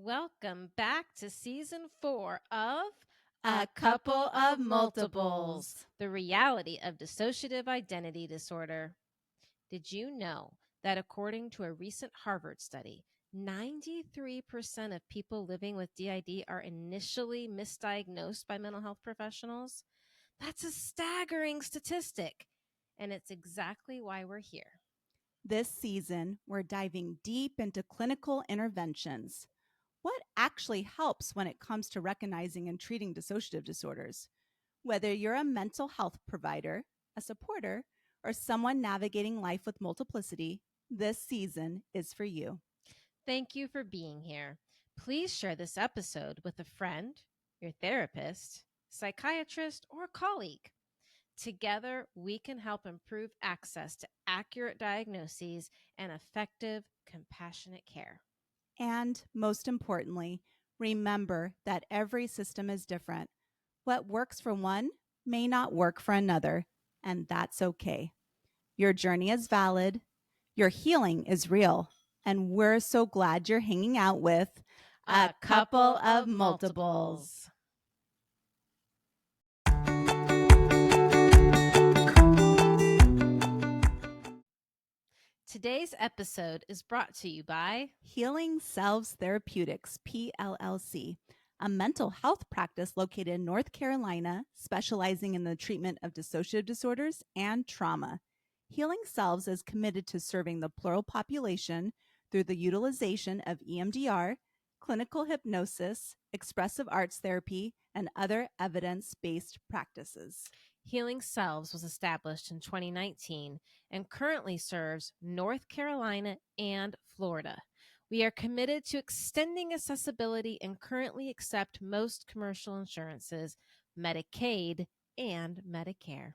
Welcome back to season 4 of A Couple of Multiples. The Reality of Dissociative Identity Disorder. Did you know that according to a recent Harvard study, 93% of people living with DID are initially misdiagnosed by mental health professionals? That's a staggering statistic, and it's exactly why we're here. This season, we're diving deep into clinical interventions. What actually helps when it comes to recognizing and treating dissociative disorders? Whether you're a mental health provider, a supporter, or someone navigating life with multiplicity, this season is for you. Thank you for being here. Please share this episode with a friend, your therapist, psychiatrist, or colleague. Together, we can help improve access to accurate diagnoses and effective, compassionate care. And most importantly, remember that every system is different. What works for one may not work for another, and that's okay. Your journey is valid, your healing is real, and we're so glad you're hanging out with A Couple of Multiples. Today's episode is brought to you by Healing Selves Therapeutics, PLLC, a mental health practice located in North Carolina, specializing in the treatment of dissociative disorders and trauma. Healing Selves is committed to serving the plural population through the utilization of EMDR, clinical hypnosis, expressive arts therapy, and other evidence-based practices. Healing Selves was established in 2019 and currently serves North Carolina and Florida. We are committed to extending accessibility and currently accept most commercial insurances, Medicaid, and Medicare.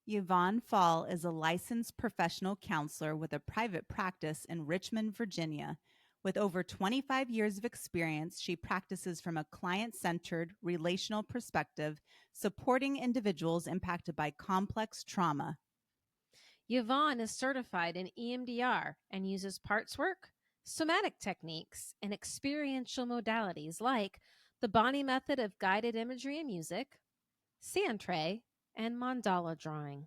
Yvonne Fall is a licensed professional counselor with a private practice in Richmond, Virginia. With over 25 years of experience, she practices from a client-centered, relational perspective, supporting individuals impacted by complex trauma. Yvonne is certified in EMDR and uses parts work, somatic techniques, and experiential modalities like the Bonnie method of guided imagery and music, sand tray, and mandala drawing.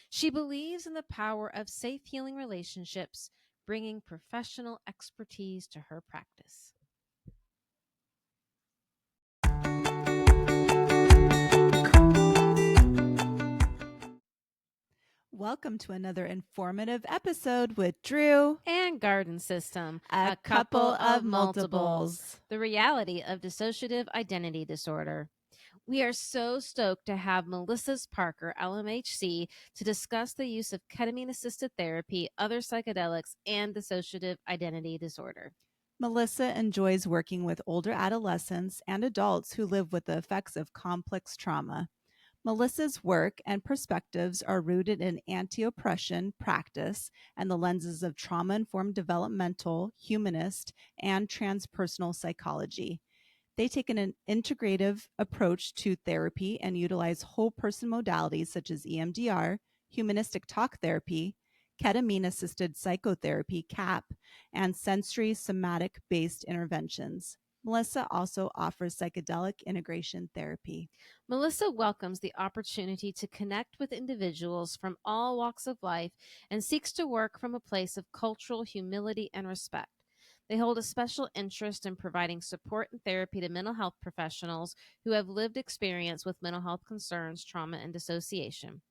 She believes in the power of safe healing relationships, bringing professional expertise to her practice. Welcome to another informative episode with Drew and Garden System, a couple of multiples. The reality of dissociative identity disorder. We are so stoked to have Melissa Parker, LMHC, to discuss the use of ketamine-assisted therapy, other psychedelics, and dissociative identity disorder. Melissa enjoys working with older adolescents and adults who live with the effects of complex trauma. Melissa's work and perspectives are rooted in anti-oppression practice and the lenses of trauma-informed developmental, humanist, and transpersonal psychology. They take an integrative approach to therapy and utilize whole person modalities such as EMDR, humanistic talk therapy, ketamine-assisted psychotherapy, CAP, and sensory somatic-based interventions. Melissa also offers psychedelic integration therapy. Melissa welcomes the opportunity to connect with individuals from all walks of life and seeks to work from a place of cultural humility and respect. They hold a special interest in providing support and therapy to mental health professionals who have lived experience with mental health concerns, trauma, and dissociation.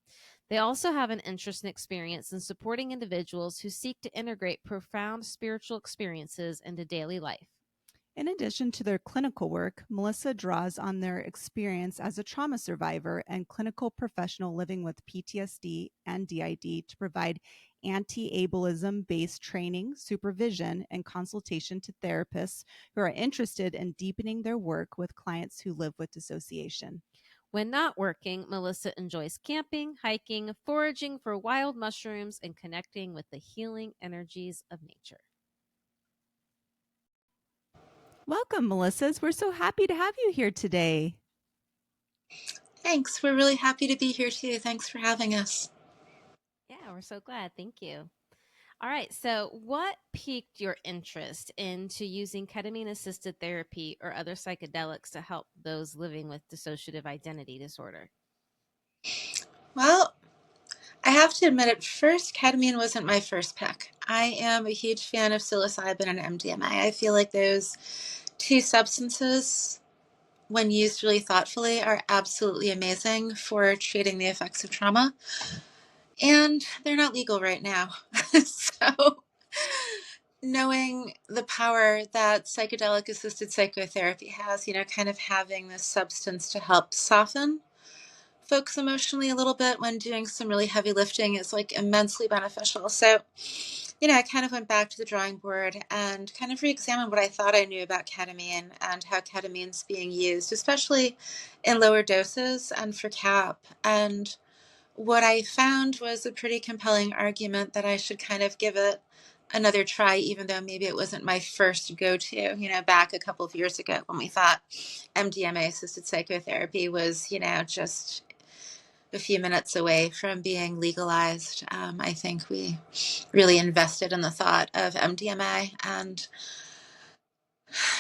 They also have an interest and experience in supporting individuals who seek to integrate profound spiritual experiences into daily life. In addition to their clinical work, Melissa draws on their experience as a trauma survivor and clinical professional living with PTSD and DID to provide anti-ableism-based training, supervision, and consultation to therapists who are interested in deepening their work with clients who live with dissociation. When not working, Melissa enjoys camping, hiking, foraging for wild mushrooms, and connecting with the healing energies of nature. Welcome, Melissa. We're so happy to have you here today. Thanks. We're really happy to be here too. Thanks for having us. Yeah, we're so glad. Thank you. All right. So, what piqued your interest into using ketamine assisted therapy or other psychedelics to help those living with dissociative identity disorder? Well, I have to admit, at first, ketamine wasn't my first pick. I am a huge fan of psilocybin and MDMA. I feel like those two substances, when used really thoughtfully, are absolutely amazing for treating the effects of trauma. And they're not legal right now. So, knowing the power that psychedelic assisted psychotherapy has, kind of having this substance to help soften folks emotionally a little bit when doing some really heavy lifting is like immensely beneficial. So, I kind of went back to the drawing board and kind of re-examined what I thought I knew about ketamine and how ketamine's being used, especially in lower doses and for CAP. And what I found was a pretty compelling argument that I should kind of give it another try, even though maybe it wasn't my first go-to, back a couple of years ago when we thought MDMA assisted psychotherapy was, just a few minutes away from being legalized. I think we really invested in the thought of MDMA and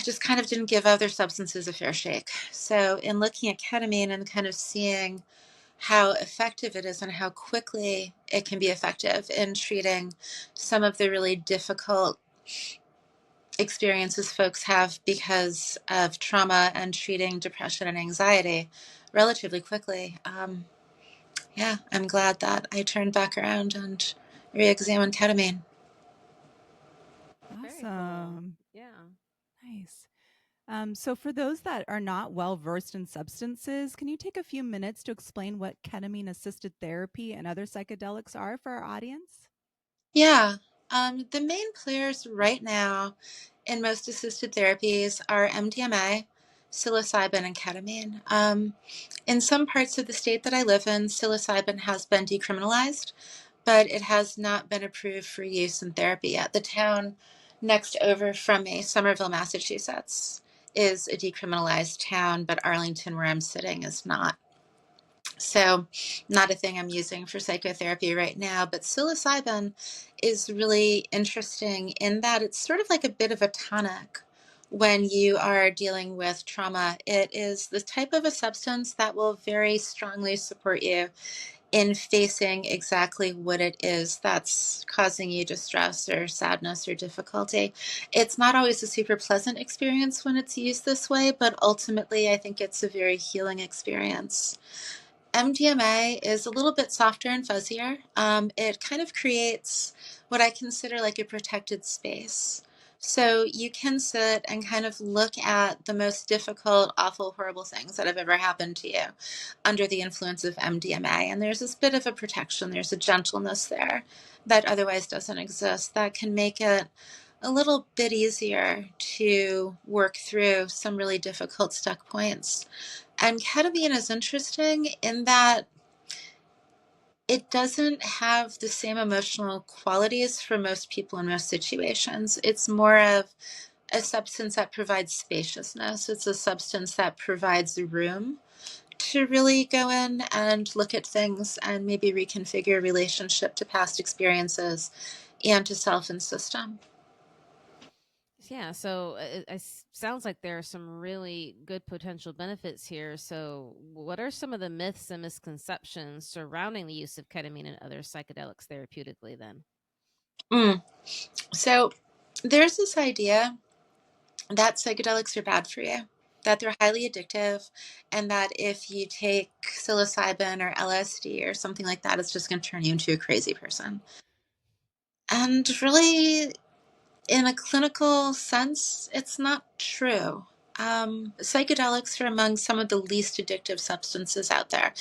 just kind of didn't give other substances a fair shake. So, in looking at ketamine and kind of seeing how effective it is and how quickly it can be effective in treating some of the really difficult experiences folks have because of trauma and treating depression and anxiety relatively quickly. Yeah, I'm glad that I turned back around and re-examined ketamine. Very cool. Awesome. Yeah. Nice. So, for those that are not well versed in substances, can you take a few minutes to explain what ketamine assisted therapy and other psychedelics are for our audience? Yeah, the main players right now in most assisted therapies are MDMA, psilocybin, and ketamine. In some parts of the state that I live in, psilocybin has been decriminalized, but it has not been approved for use in therapy yet. The town next over from me, Somerville, Massachusetts, is a decriminalized town, but Arlington, where I'm sitting, is not. So, not a thing I'm using for psychotherapy right now, but psilocybin is really interesting in that it's sort of like a bit of a tonic when you are dealing with trauma. It is the type of a substance that will very strongly support you in facing exactly what it is that's causing you distress or sadness or difficulty. It's not always a super pleasant experience when it's used this way, but ultimately, I think it's a very healing experience. MDMA is a little bit softer and fuzzier. It kind of creates what I consider like a protected space. So you can sit and kind of look at the most difficult, awful, horrible things that have ever happened to you under the influence of MDMA. And there's this bit of a protection, there's a gentleness there that otherwise doesn't exist that can make it a little bit easier to work through some really difficult stuck points. And ketamine is interesting in that it doesn't have the same emotional qualities for most people in most situations. It's more of a substance that provides spaciousness. It's a substance that provides room to really go in and look at things and maybe reconfigure relationship to past experiences and to self and system. Yeah, so sounds like there are some really good potential benefits here. So, what are some of the myths and misconceptions surrounding the use of ketamine and other psychedelics therapeutically then? Mm. So there's this idea that psychedelics are bad for you, that they're highly addictive, and that if you take psilocybin or LSD or something like that, it's just going to turn you into a crazy person. And really, in a clinical sense, it's not true. Psychedelics are among some of the least addictive substances out there.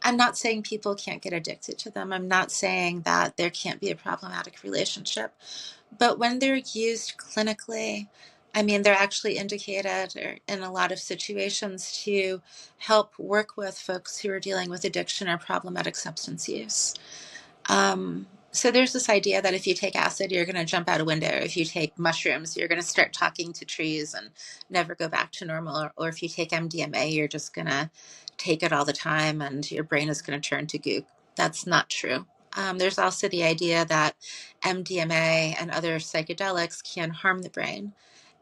I'm not saying people can't get addicted to them. I'm not saying that there can't be a problematic relationship. But when they're used clinically, I mean, they're actually indicated in a lot of situations to help work with folks who are dealing with addiction or problematic substance use. So there's this idea that if you take acid, you're going to jump out a window. If you take mushrooms, you're going to start talking to trees and never go back to normal. Or if you take MDMA, you're just going to take it all the time and your brain is going to turn to gook. That's not true. There's also the idea that MDMA and other psychedelics can harm the brain.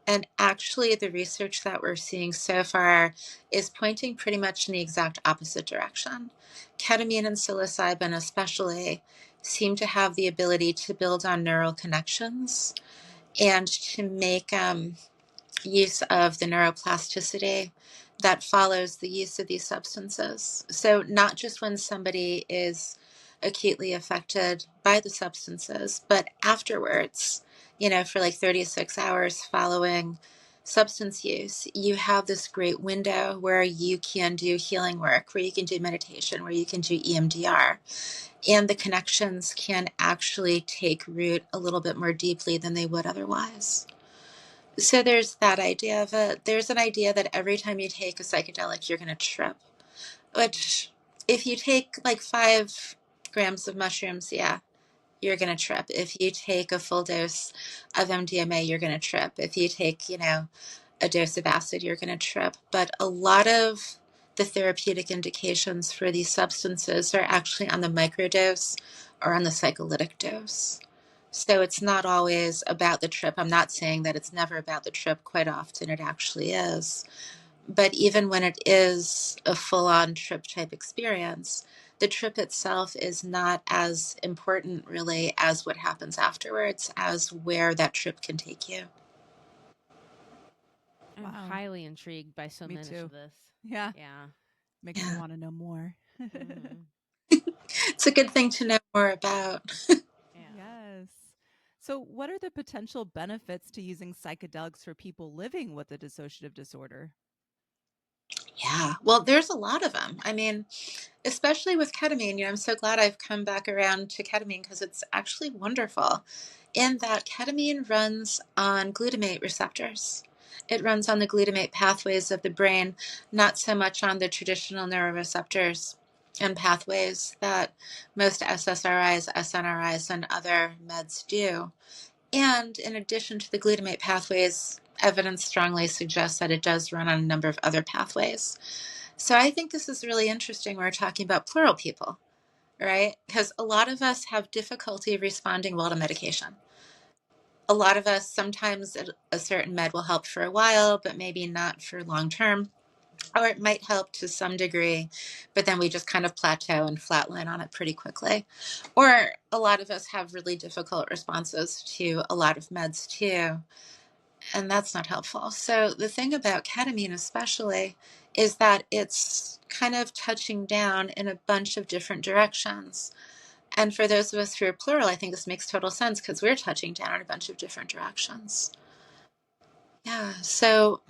And actually, the research that we're seeing so far is pointing pretty much in the exact opposite direction. Ketamine and psilocybin, especially, seem to have the ability to build on neural connections and to make use of the neuroplasticity that follows the use of these substances. So, not just when somebody is acutely affected by the substances, but afterwards, for like 36 hours following substance use, you have this great window where you can do healing work, where you can do meditation, where you can do EMDR. And the connections can actually take root a little bit more deeply than they would otherwise. So there's that idea of it. There's an idea that every time you take a psychedelic, you're going to trip, which if you take like 5 grams of mushrooms, yeah, you're going to trip. If you take a full dose of MDMA, you're going to trip. If you take, a dose of acid, you're going to trip. But a lot of the therapeutic indications for these substances are actually on the microdose or on the psycholytic dose. So it's not always about the trip. I'm not saying that it's never about the trip. Quite often it actually is. But even when it is a full-on trip type experience, the trip itself is not as important really as what happens afterwards, as where that trip can take you. I'm Wow. highly intrigued by so Me much too. of this. Yeah. Yeah. Makes me Yeah. want to know more. Mhm. It's a good thing to know more about. Yeah. Yes. So, what are the potential benefits to using psychedelics for people living with a dissociative disorder? Yeah, well, there's a lot of them. I mean, especially with ketamine, I'm so glad I've come back around to ketamine because it's actually wonderful in that ketamine runs on glutamate receptors. It runs on the glutamate pathways of the brain, not so much on the traditional neuroreceptors and pathways that most SSRIs, SNRIs, and other meds do. And in addition to the glutamate pathways, evidence strongly suggests that it does run on a number of other pathways. So I think this is really interesting. We're talking about plural people, right? Because a lot of us have difficulty responding well to medication. A lot of us, sometimes a certain med will help for a while, but maybe not for long term. Or it might help to some degree, but then we just kind of plateau and flatline on it pretty quickly. Or a lot of us have really difficult responses to a lot of meds too, and that's not helpful. So the thing about ketamine especially is that it's kind of touching down in a bunch of different directions. And for those of us who are plural, I think this makes total sense because we're touching down in a bunch of different directions. Yeah. So,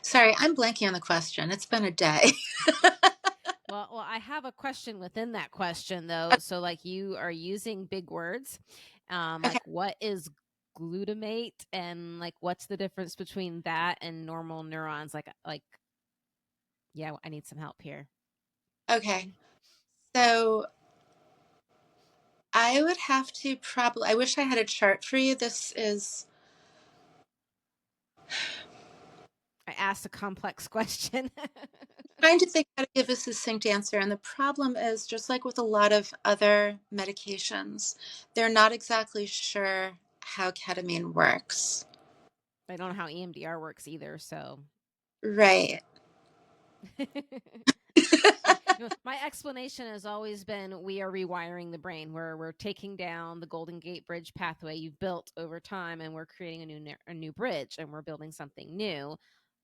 sorry, I'm blanking on the question. It's been a day. Well, I have a question within that question though. So, like, you are using big words. Okay. Like, what is glutamate, and like, what's the difference between that and normal neurons? Yeah, I need some help here. Okay. So I would have to probably, I wish I had a chart for you. This is, I asked a complex question. trying to think how to give a succinct answer. And the problem is, just like with a lot of other medications, they're not exactly sure how ketamine works. I don't know how EMDR works either. So, Right. my explanation has always been we are rewiring the brain, where we're taking down the Golden Gate Bridge pathway you've built over time, and we're creating a new bridge, and we're building something new.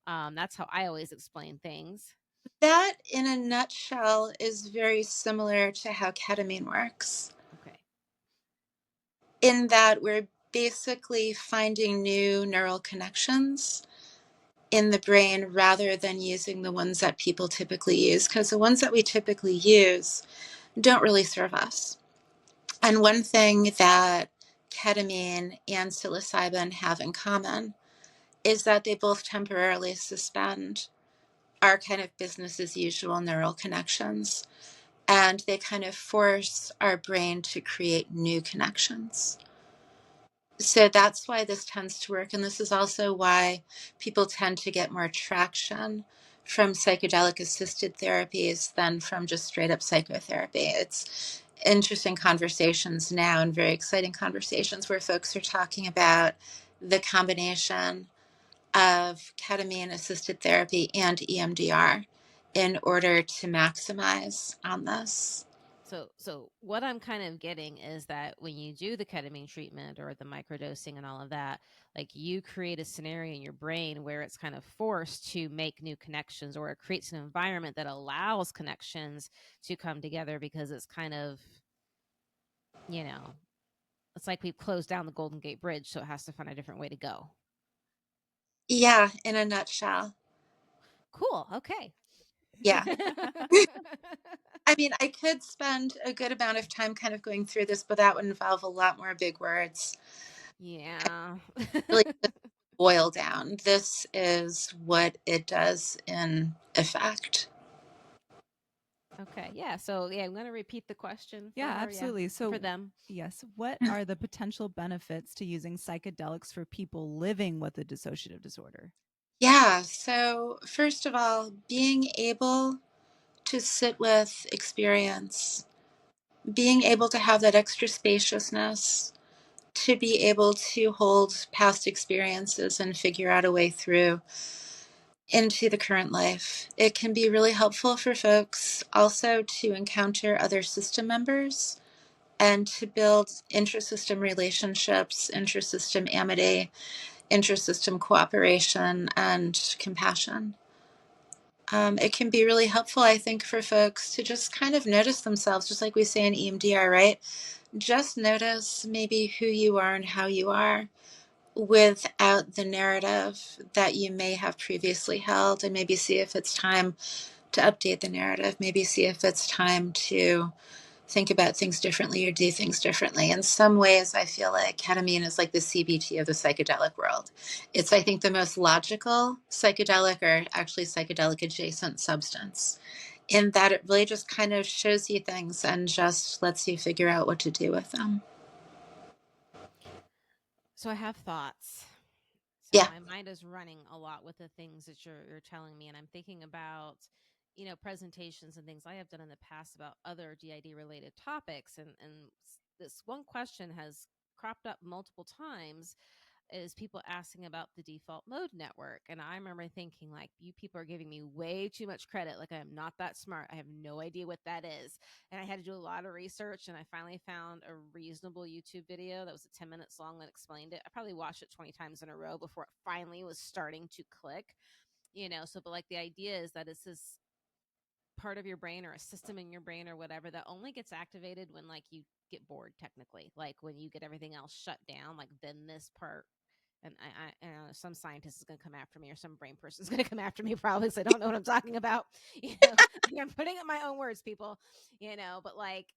That's how I always explain things. That, in a nutshell, is very similar to how ketamine works, Okay. in that we're basically finding new neural connections in the brain rather than using the ones that people typically use, because the ones that we typically use don't really serve us. And one thing that ketamine and psilocybin have in common is that they both temporarily suspend our kind of business as usual neural connections. and they kind of force our brain to create new connections. So that's why this tends to work. And this is also why people tend to get more traction from psychedelic assisted therapies than from just straight up psychotherapy. It's interesting conversations now and very exciting conversations where folks are talking about the combination of ketamine assisted therapy and EMDR in order to maximize on this. So what I'm kind of getting is that when you do the ketamine treatment or the microdosing and all of that, like you create a scenario in your brain where it's kind of forced to make new connections, or it creates an environment that allows connections to come together because it's kind of, you know, it's like we've closed down the Golden Gate Bridge, so it has to find a different way to go. Yeah, in a nutshell. Cool. Okay. Yeah. I mean, I could spend a good amount of time kind of going through this, but that would involve a lot more big words. Yeah. Really just boil down. This is what it does in effect. Okay. Yeah. So yeah, I'm going to repeat the question for Yeah, her. Yeah. absolutely. For So, them. yes, what are the potential benefits to using psychedelics for people living with a dissociative disorder? Yeah. So, first of all, being able to sit with experience, being able to have that extra spaciousness, to be able to hold past experiences and figure out a way through into the current life. It can be really helpful for folks also to encounter other system members and to build intrasystem relationships, intrasystem amity, intrasystem cooperation, and compassion. It can be really helpful, I think, for folks to just kind of notice themselves, just like we say in EMDR, right? Just notice maybe who you are and how you are without the narrative that you may have previously held, and maybe see if it's time to update the narrative, maybe see if it's time to think about things differently or do things differently. In some ways, I feel like ketamine is like the CBT of the psychedelic world. It's, I think, the most logical psychedelic, or actually psychedelic adjacent substance, in that it really just kind of shows you things and just lets you figure out what to do with them. So I have thoughts. So Yeah. my mind is running a lot with the things that you're telling me, and I'm thinking about, presentations and things I have done in the past about other DID related topics, and this one question has cropped up multiple times, is people asking about the default mode network. And I remember thinking, like, you people are giving me way too much credit. Like, I'm not that smart. I have no idea what that is. And I had to do a lot of research. And I finally found a reasonable YouTube video that was 10 minutes long that explained it. I probably watched it 20 times in a row before it finally was starting to click, So, but like, the idea is that it's this part of your brain or a system in your brain or whatever that only gets activated when, like, you get bored, technically, like when you get everything else shut down, like then this part. And I know some scientist is going to come after me, or some brain person is going to come after me probably, because I don't know what I'm talking about. I'm putting up my own words, people. But like,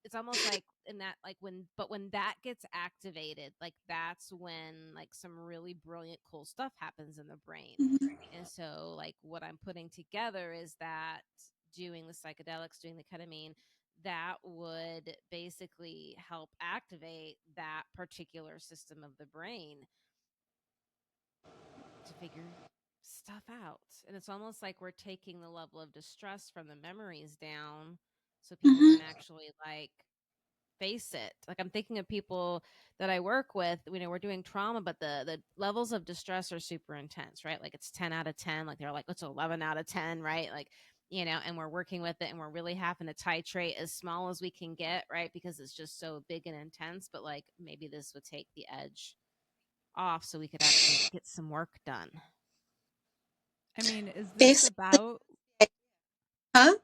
it's almost like in that, like, when that gets activated, like that's when, like, some really brilliant, cool stuff happens in the brain. Mhm. And so, like, what I'm putting together is that doing the psychedelics, doing the ketamine, that would basically help activate that particular system of the brain to figure stuff out. And it's almost like we're taking the level of distress from the memories down so people can Mhm. actually, like, face it. Like, I'm thinking of people that I work with, we're doing trauma, but the levels of distress are super intense, right? Like, it's 10 out of 10, like they're like, it's 11 out of 10, right? Like, and we're working with it, and we're really having to titrate as small as we can get, right? Because it's just so big and intense. But like, maybe this would take the edge off so we could actually get some work done. I mean, is this Basically, about huh?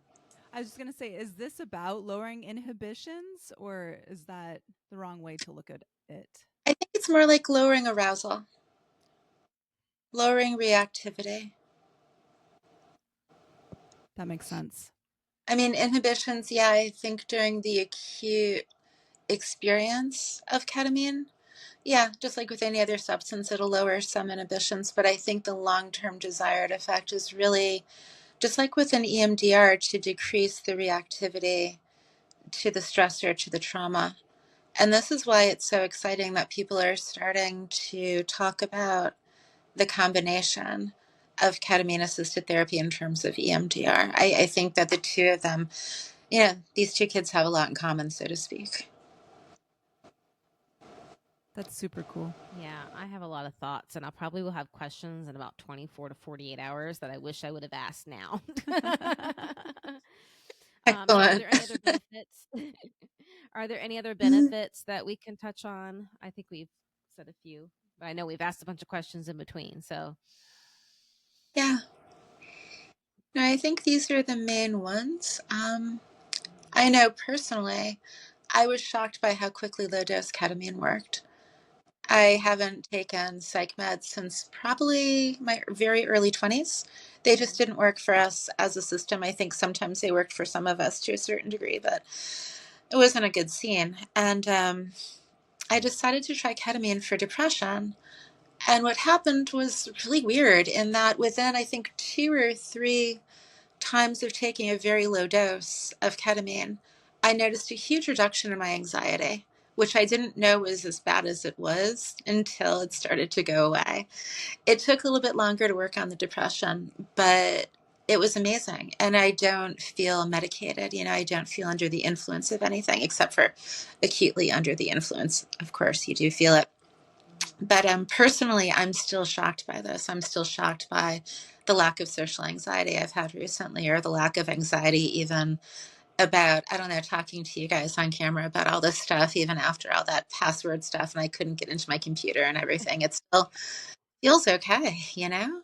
I was just going to say, is this about lowering inhibitions, or is that the wrong way to look at it? I think it's more like lowering arousal, lowering reactivity. That makes sense. I mean, inhibitions, yeah, I think during the acute experience of ketamine, yeah, just like with any other substance, it'll lower some inhibitions. But I think the long term desired effect is really just like with an EMDR, to decrease the reactivity to the stressor, to the trauma. And this is why it's so exciting that people are starting to talk about the combination of ketamine-assisted therapy in terms of EMDR. I think that the two of them, these two kids have a lot in common, so to speak. That's super cool. Yeah, I have a lot of thoughts, and I probably will have questions in about 24 to 48 hours that I wish I would have asked now. So, are Excellent. there any other benefits? Are there any other benefits that we can touch on? I think we've said a few, but I know we've asked a bunch of questions in between. So, Yeah. No, I think these are the main ones. I know personally, I was shocked by how quickly low dose ketamine worked. I haven't taken psych meds since probably my very early 20s. They just didn't work for us as a system. I think sometimes they worked for some of us to a certain degree, but it wasn't a good scene. And I decided to try ketamine for depression. And what happened was really weird in that within, I think, 2 or 3 times of taking a very low dose of ketamine, I noticed a huge reduction in my anxiety, which I didn't know was as bad as it was until it started to go away. It took a little bit longer to work on the depression, but it was amazing. And I don't feel medicated. I don't feel under the influence of anything except for acutely under the influence. Of course, you do feel it. But personally, I'm still shocked by this. I'm still shocked by the lack of social anxiety I've had recently, or the lack of anxiety even about, I don't know, talking to you guys on camera about all this stuff, even after all that password stuff and I couldn't get into my computer and everything. It still feels okay,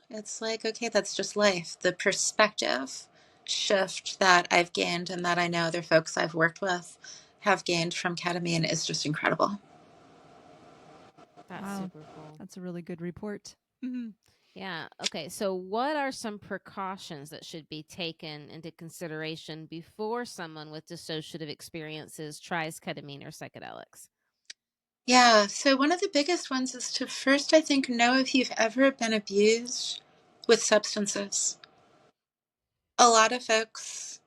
It's like, okay, that's just life. The perspective shift that I've gained and that I know other folks I've worked with have gained from ketamine is just incredible. that's Wow. super cool. That's a really good report. Yeah. Okay. So, what are some precautions that should be taken into consideration before someone with dissociative experiences tries ketamine or psychedelics? Yeah, so one of the biggest ones is to first, I think, know if you've ever been abused with substances. A lot of folks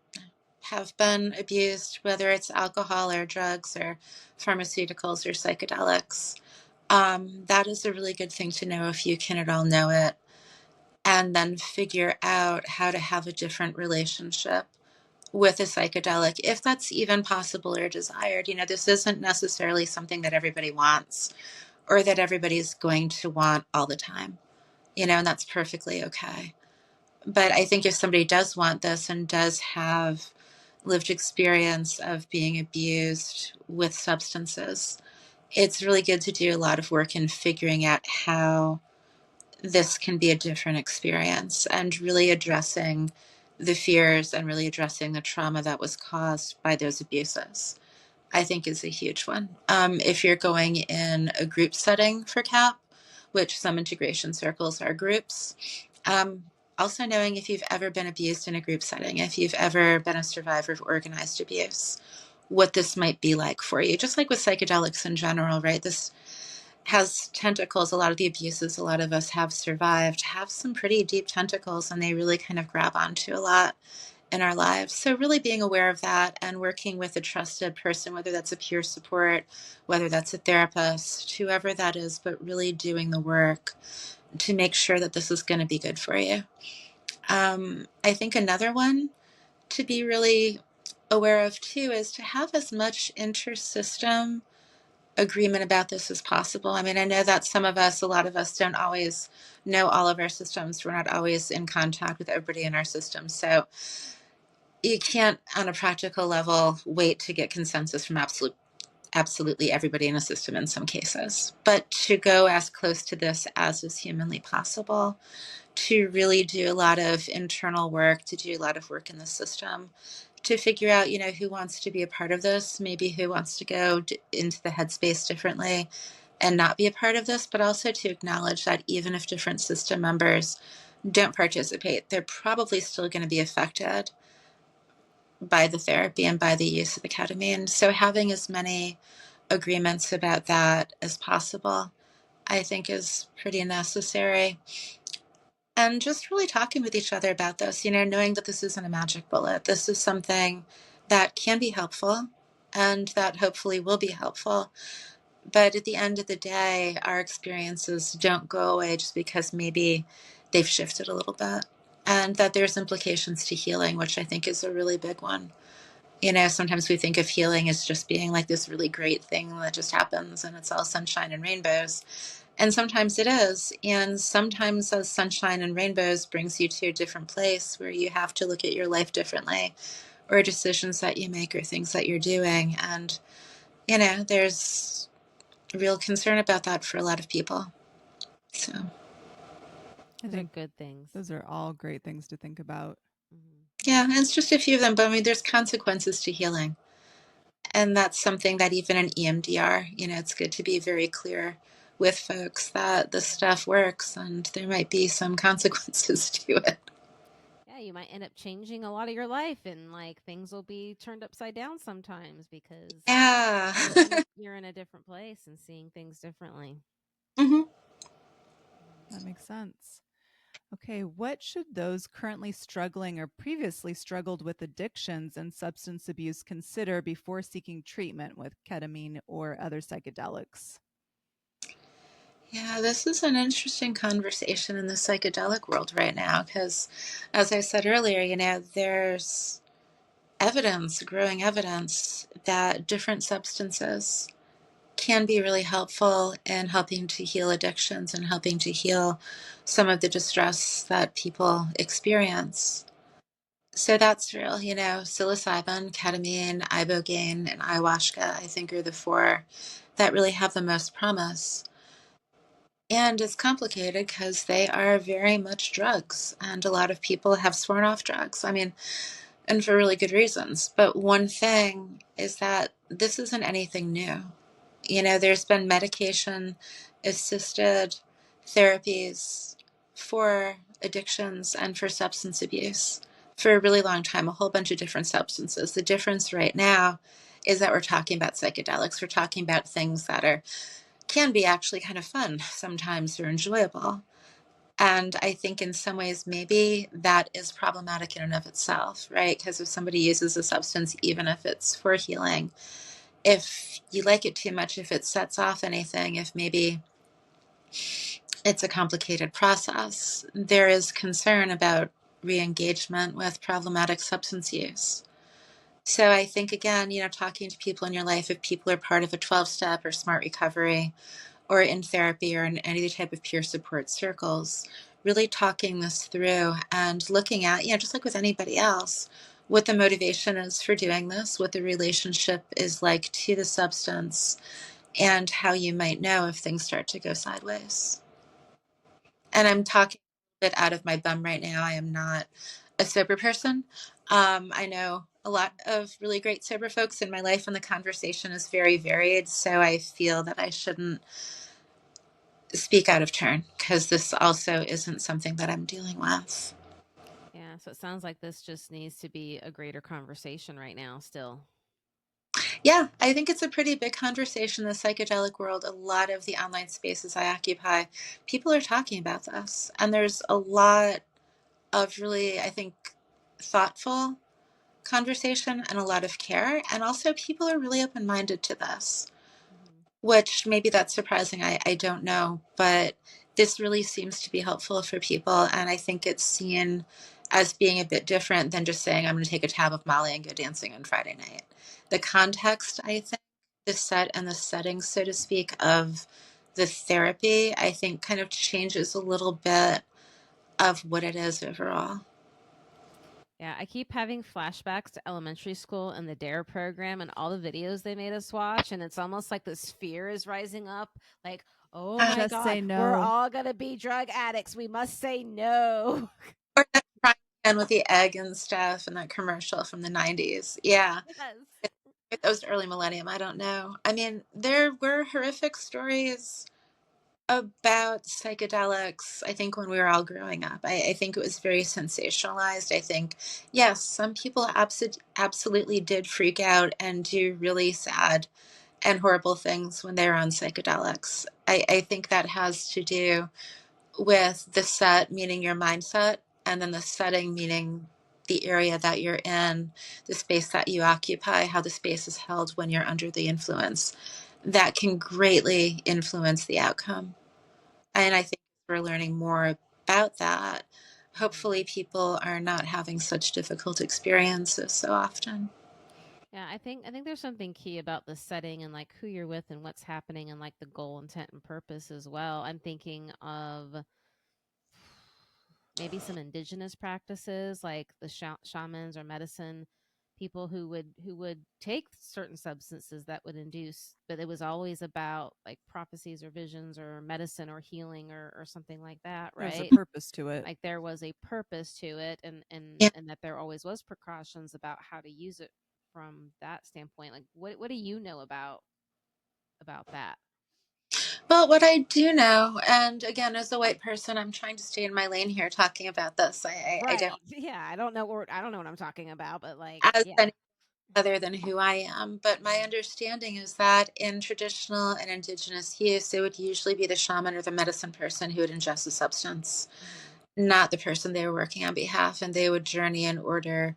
have been abused, whether it's alcohol or drugs or pharmaceuticals or psychedelics. That is a really good thing to know if you can at all know it, and then figure out how to have a different relationship with a psychedelic, if that's even possible or desired. This isn't necessarily something that everybody wants or that everybody's going to want all the time, and that's perfectly okay. But I think if somebody does want this and does have lived experience of being abused with substances, it's really good to do a lot of work in figuring out how this can be a different experience and really addressing the fears and really addressing the trauma that was caused by those abuses, I think is a huge one. If you're going in a group setting for CAP, which some integration circles are groups, um, also knowing if you've ever been abused in a group setting, if you've ever been a survivor of organized abuse, what this might be like for you. Just like with psychedelics in general, right? This has tentacles. A lot of the abuses a lot of us have survived have some pretty deep tentacles, and they really kind of grab onto a lot in our lives. So really being aware of that and working with a trusted person, whether that's a peer support, whether that's a therapist, whoever that is, but really doing the work to make sure that this is going to be good for you. I think another one to be really aware of too is to have as much intersystem agreement about this as possible. I mean, I know that a lot of us don't always know all of our systems. We're not always in contact with everybody in our system. So you can't, on a practical level, wait to get consensus from absolutely everybody in a system in some cases. But to go as close to this as is humanly possible, to really do a lot of internal work, to do a lot of work in the system, to figure out, who wants to be a part of this, maybe who wants to go into the headspace differently and not be a part of this, but also to acknowledge that even if different system members don't participate, they're probably still going to be affected by the therapy and by the use of the ketamine. So having as many agreements about that as possible, I think is pretty necessary. And just really talking with each other about this, knowing that this isn't a magic bullet. This is something that can be helpful. and that hopefully will be helpful. But at the end of the day, our experiences don't go away just because maybe they've shifted a little bit, and that there's implications to healing, which I think is a really big one. Sometimes we think of healing as just being like this really great thing that just happens and it's all sunshine and rainbows. And sometimes it is. And sometimes those sunshine and rainbows brings you to a different place where you have to look at your life differently, or decisions that you make or things that you're doing. And, there's real concern about that for a lot of people. So, I Those are think good things. those are all great things to think about. yeah, and it's just a few of them, but I mean, there's consequences to healing. And that's something that even in EMDR, it's good to be very clear with folks that this stuff works and there might be some consequences to it. Yeah, you might end up changing a lot of your life, and like things will be turned upside down sometimes because Yeah. you're in a different place and seeing things differently. hmm That makes sense. Okay, what should those currently struggling or previously struggled with addictions and substance abuse consider before seeking treatment with ketamine or other psychedelics? Yeah, this is an interesting conversation in the psychedelic world right now because, as I said earlier, there's evidence, growing evidence, that different substances can be really helpful in helping to heal addictions and helping to heal some of the distress that people experience. So that's real, psilocybin, ketamine, ibogaine, and ayahuasca, I think are the four that really have the most promise. And it's complicated because they are very much drugs, and a lot of people have sworn off drugs. I mean, and for really good reasons. But one thing is that this isn't anything new. There's been medication assisted therapies for addictions and for substance abuse for a really long time, a whole bunch of different substances. The difference right now is that we're talking about psychedelics. We're talking about things that can be actually kind of fun sometimes or enjoyable. And I think in some ways, maybe that is problematic in and of itself, right? Because if somebody uses a substance, even if it's for healing, if you like it too much, if it sets off anything, if maybe it's a complicated process, there is concern about re-engagement with problematic substance use. So I think, again, talking to people in your life, if people are part of a 12-step or smart recovery or in therapy or in any type of peer support circles, really talking this through and looking at, just like with anybody else, what the motivation is for doing this, what the relationship is like to the substance, and how you might know if things start to go sideways. And I'm talking a bit out of my bum right now. I am not a sober person. I know a lot of really great sober folks in my life, and the conversation is very varied. So I feel that I shouldn't speak out of turn because this also isn't something that I'm dealing with. Yeah, so it sounds like this just needs to be a greater conversation right now still. Yeah, I think it's a pretty big conversation in the psychedelic world. A lot of the online spaces I occupy, people are talking about this. And there's a lot of really, I think, thoughtful conversation and a lot of care. And also, people are really open minded to this, Mhm. which maybe that's surprising. I don't know. But this really seems to be helpful for people. And I think it's seen as being a bit different than just saying, I'm going to take a tab of Molly and go dancing on Friday night. The context, I think, the set and the setting, so to speak, of the therapy, I think kind of changes a little bit of what it is overall. Yeah, I keep having flashbacks to elementary school and the DARE program and all the videos they made us watch. And it's almost like this fear is rising up like, oh my Just God, say we're no. all going to be drug addicts. We must say no. Or that frying pan with the egg and stuff and that commercial from the 90s. Yeah. Yes. It was early millennium. I don't know. I mean, there were horrific stories about psychedelics, I think, when we were all growing up. I think it was very sensationalized. I think, yes, some people absolutely did freak out and do really sad and horrible things when they were on psychedelics. I think that has to do with the set, meaning your mindset, and then the setting, meaning the area that you're in, the space that you occupy, how the space is held when you're under the influence, that can greatly influence the outcome. And I think we're learning more about that. Mhm. Hopefully, people are not having such difficult experiences so often. Yeah, I think there's something key about the setting and like who you're with and what's happening and like the goal, intent, and purpose as well. I'm thinking of maybe some indigenous practices like the shamans or medicine people who would take certain substances that would induce, but it was always about like prophecies or visions or medicine or healing or something like that, There's a right? purpose to it. Like there was a purpose to it, and that there always was precautions about how to use it from that standpoint. Like what do you know about that? Well, what I do know, and again, as a white person, I'm trying to stay in my lane here talking about this. I don't, Right. Yeah, I don't know what I'm talking about, but like as yeah. any other than who I am, but my Mhm. understanding is that in traditional and indigenous use, it would usually be the shaman or the medicine person who would ingest the substance, Mhm. not the person they were working on behalf, and they would journey in order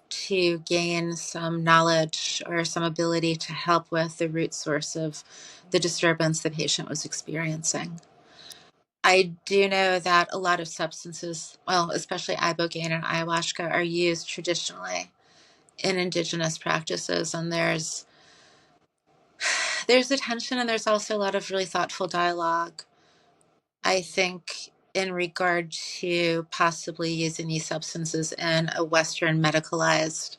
to gain some knowledge or some ability to help with the root source of the Mhm. disturbance the patient was experiencing. I do know that a lot of substances, well, especially ibogaine and ayahuasca, are used traditionally in indigenous practices, and there's attention and there's also a lot of really thoughtful dialogue. I Mhm. think in regard to possibly using these substances in a Western medicalized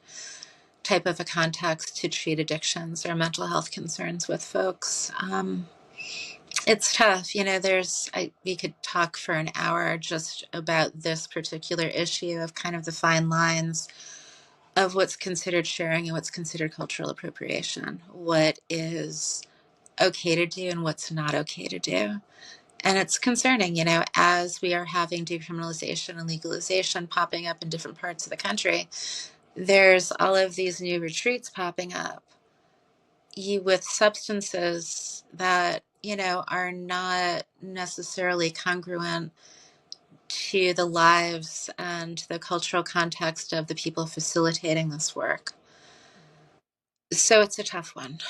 type of a context to treat addictions or mental health concerns with folks. It's tough. We could talk for an hour just about this particular issue of kind of the fine lines of what's considered sharing and what's considered cultural appropriation, what is okay to do and what's not okay to do. And it's concerning, as we are having decriminalization and legalization popping up in different parts of the country, there's all of these new retreats popping up with substances that, are not necessarily congruent to the lives and the cultural context of the people facilitating this work. Mhm. So it's a tough one.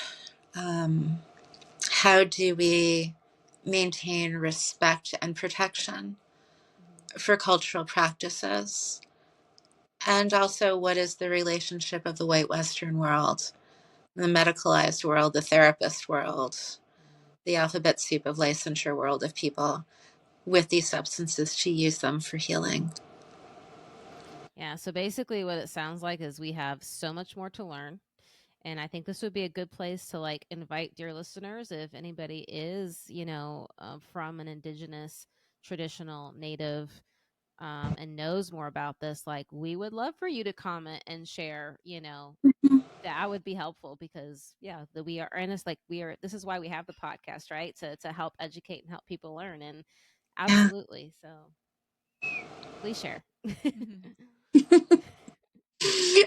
Um, how do we maintain respect and protection Mhm. for cultural practices? And also, what is the relationship of the white Western world, the medicalized world, the therapist world, Mhm. the alphabet soup of licensure world of people with these substances to use them for healing? Yeah, so basically what it sounds like is we have so much more to learn. And I think this would be a good place to like invite dear listeners if anybody is, from an indigenous, traditional, native, and knows more about this. Like, we would love for you to comment and share. That would be helpful because yeah, the we are and it's like we are. This is why we have the podcast, right? To help educate and help people learn. And Yeah. absolutely, so please share.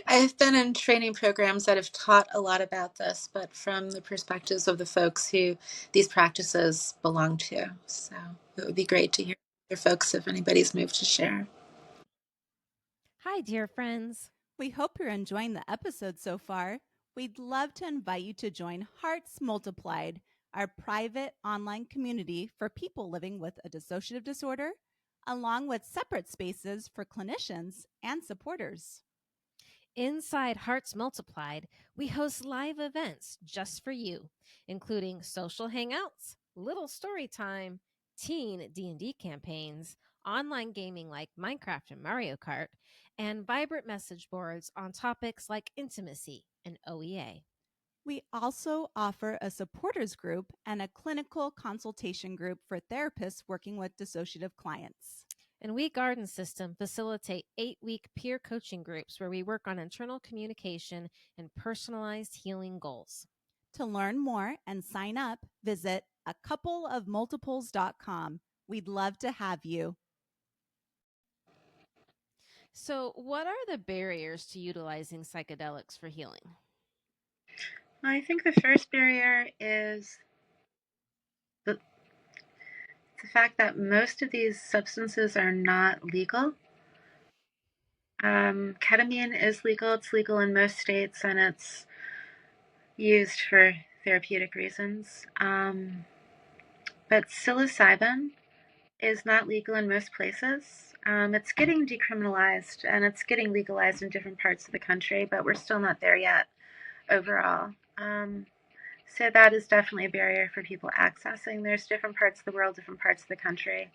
I've been in training programs that have taught a lot about this, but from the perspectives of the folks who these practices belong to. So it would be great to hear other folks if anybody's moved to share. Hi, dear friends. We hope you're enjoying the episode so far. We'd love to invite you to join Hearts Multiplied, our private online community for people living with a dissociative disorder, along with separate spaces for clinicians and supporters. Inside Hearts Multiplied, we host live events just for you, including social hangouts, little story time, teen D&D campaigns, online gaming like Minecraft and Mario Kart, and vibrant message boards on topics like intimacy and OEA. We also offer a supporters group and a clinical consultation group for therapists working with dissociative clients. And we Garden System facilitate 8-week peer coaching groups where we work on internal communication and personalized healing goals. To learn more and sign up, visit a coupleofmultiples.com. We'd love to have you. So, what are the barriers to utilizing psychedelics for healing? I think the first barrier is the, the fact that most of these substances are not legal. Ketamine is legal. It's legal in most states, and it's used for therapeutic reasons. But psilocybin is not legal in most places. It's getting decriminalized and it's getting legalized in different parts of the country, but we're still not there yet overall. So that is definitely a barrier for people accessing. There's different parts of the world, different parts of the country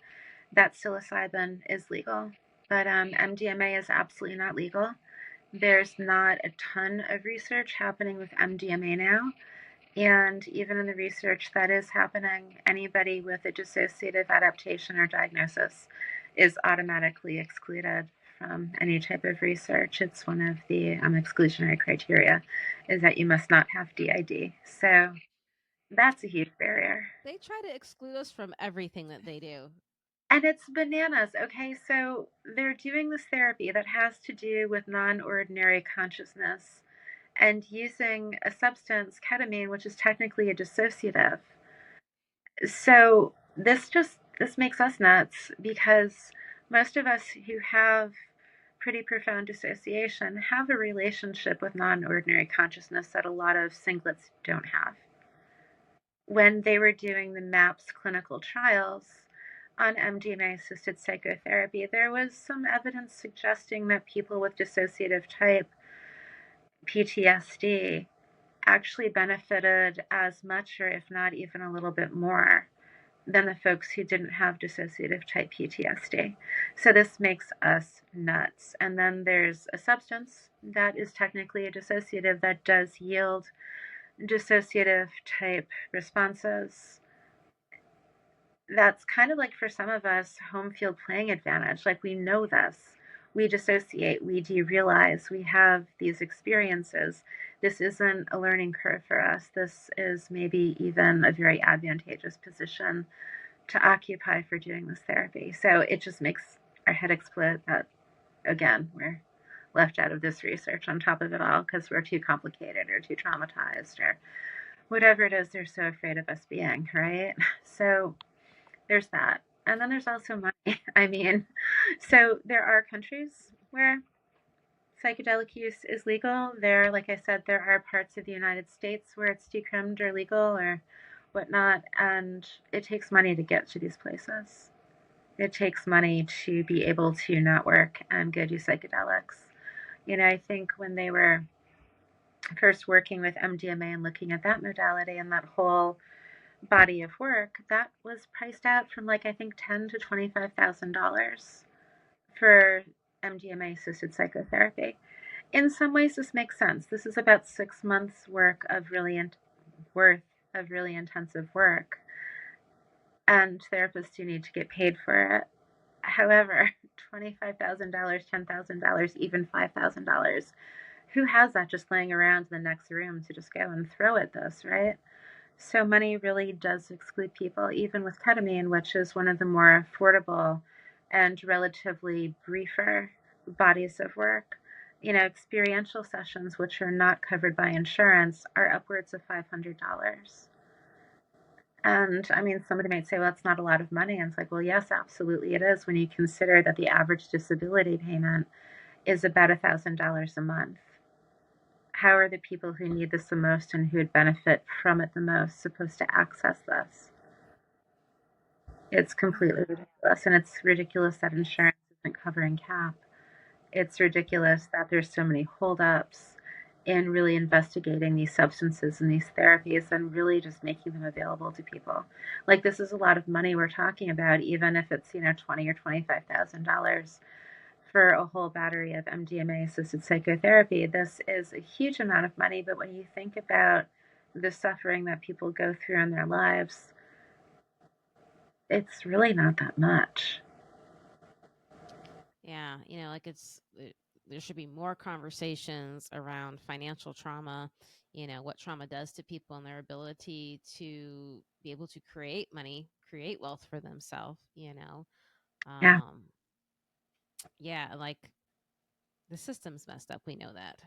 that psilocybin is legal, but MDMA is absolutely not legal. There's not a ton of research happening with MDMA now. And even in the research that is happening, anybody with a dissociative adaptation or diagnosis is automatically excluded from any type of research. It's one of the exclusionary criteria is that you must not have DID. So that's a huge barrier. They try to exclude us from everything that they do. And it's bananas. Okay, so they're doing this therapy that has to do with non ordinary consciousness and using a substance, ketamine, which is technically a dissociative. So this makes us nuts because most of us who have pretty profound dissociation have a relationship with non-ordinary consciousness that a lot of singlets don't have. When they were doing the MAPS clinical trials on MDMA-assisted psychotherapy, there was some evidence suggesting that people with dissociative type PTSD actually benefited as much, or if not even a little bit more, than the folks who didn't have dissociative type PTSD. So this makes us nuts. And then there's a substance that is technically a dissociative that does yield dissociative type responses. That's kind of like, for some of us, home field playing advantage. Like, we know this. We dissociate, we derealize, we have these experiences. This isn't a learning curve for us. This is maybe even a very advantageous position to occupy for doing this therapy. So it just makes our head explode that, again, we're left out of this research on top of it all because we're too complicated or too traumatized or whatever it is they're so afraid of us being, right? So there's that. And then there's also money. I mean, so there are countries where psychedelic use is legal. There, like I said, there are parts of the United States where it's decrimmed or legal or whatnot, and it takes money to get to these places. It takes money to be able to not work and go do psychedelics. You know, I think when they were first working with MDMA and looking at that modality and that whole body of work, that was priced out from like I think $10,000 to $25,000 for MDMA assisted psychotherapy. In some ways, this makes sense. This is about 6 months work of worth of really intensive work, and therapists do need to get paid for it. However, $25,000, $10,000, even $5,000, who has that just laying around in the next room to just go and throw at this, right? So money really does exclude people, even with ketamine, which is one of the more affordable and relatively briefer bodies of work. You know, experiential sessions, which are not covered by insurance, are upwards of $500. And I mean, somebody might say, well, that's not a lot of money. And it's like, well, yes, absolutely it is when you consider that the average disability payment is about $1,000 a month. How are the people who need this the most and who would benefit from it the most supposed to access this? It's completely ridiculous. And it's ridiculous that insurance isn't covering CAP. It's ridiculous that there's so many holdups in really investigating these substances and these therapies and really just making them available to people. Like, this is a lot of money we're talking about, even if it's, you know, $20,000 or $25,000 for a whole battery of MDMA assisted psychotherapy. This is a huge amount of money, but when you think about the suffering that people go through in their lives, it's really not that much. Yeah, like there should be more conversations around financial trauma, what trauma does to people and their ability to be able to create money, create wealth for themselves, Yeah. Um yeah, like the system's messed up, we know that.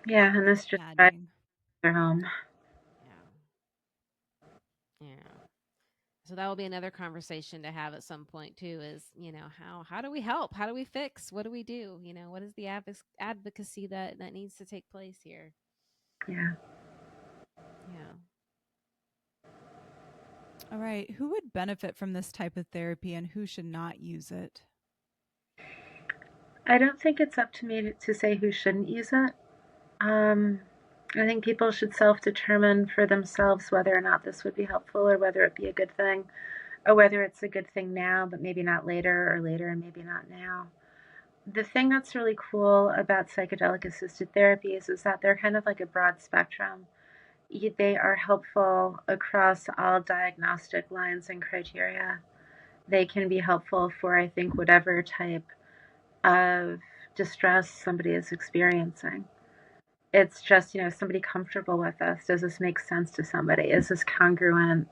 Yeah, and It's this just drives maddening. their home. Yeah. Yeah. So that will be another conversation to have at some point too, is, how do we help? How do we fix? What do we do? What is the advocacy that needs to take place here? Yeah. Yeah. All right. Who would benefit from this type of therapy and who should not use it? I don't think it's up to me to say who shouldn't use it. Um, I think people should self determine for themselves whether or not this would be helpful or whether it be a good thing, or whether it's a good thing now, but maybe not later, or later and maybe not now. The thing that's really cool about psychedelic assisted therapies is that they're kind of like a broad spectrum. They are helpful across all diagnostic lines and criteria. They can be helpful for, I think, whatever type of distress somebody is experiencing. It's just, is somebody comfortable with this? Does this make sense to somebody? Is this congruent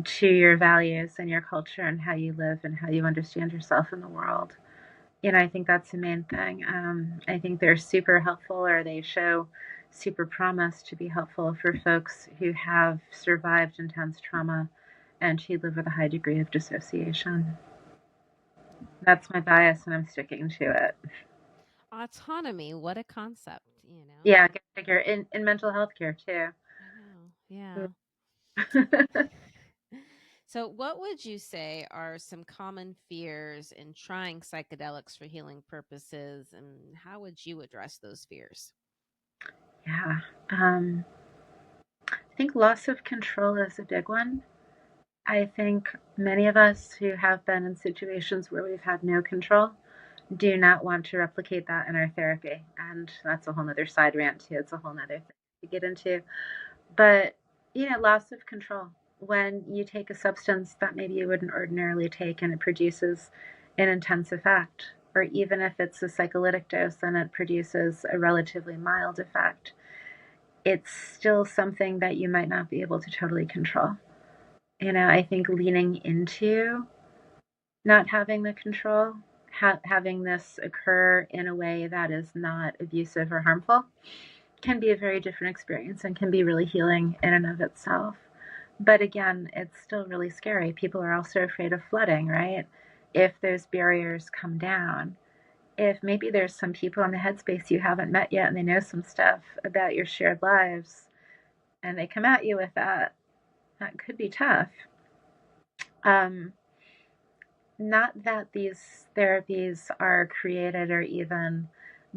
to your values and your culture and how you live and how you understand yourself in the world? I think that's the main thing. I think they're super helpful, or they show super promise to be helpful for folks who have survived intense trauma and who live with a high degree of dissociation. That's my bias, and I'm sticking to it. Autonomy, what a concept. Yeah, get figure in mental health care too. I know. Yeah. So, what would you say are some common fears in trying psychedelics for healing purposes, and how would you address those fears? Yeah. I think loss of control is a big one. I think many of us who have been in situations where we've had no control do not want to replicate that in our therapy. And that's a whole nother side rant too. It's a whole nother thing to get into. But, loss of control. When you take a substance that maybe you wouldn't ordinarily take and it produces an intense effect, or even if it's a psycholytic dose and it produces a relatively mild effect, it's still something that you might not be able to totally control. I think leaning into not having the control, having this occur in a way that is not abusive or harmful, can be a very different experience and can be really healing in and of itself. But again, it's still really scary. People are also afraid of flooding, right? If those barriers come down, if maybe there's some people in the headspace you haven't met yet and they know some stuff about your shared lives and they come at you with that, that could be tough. Um, Not that these therapies are created or even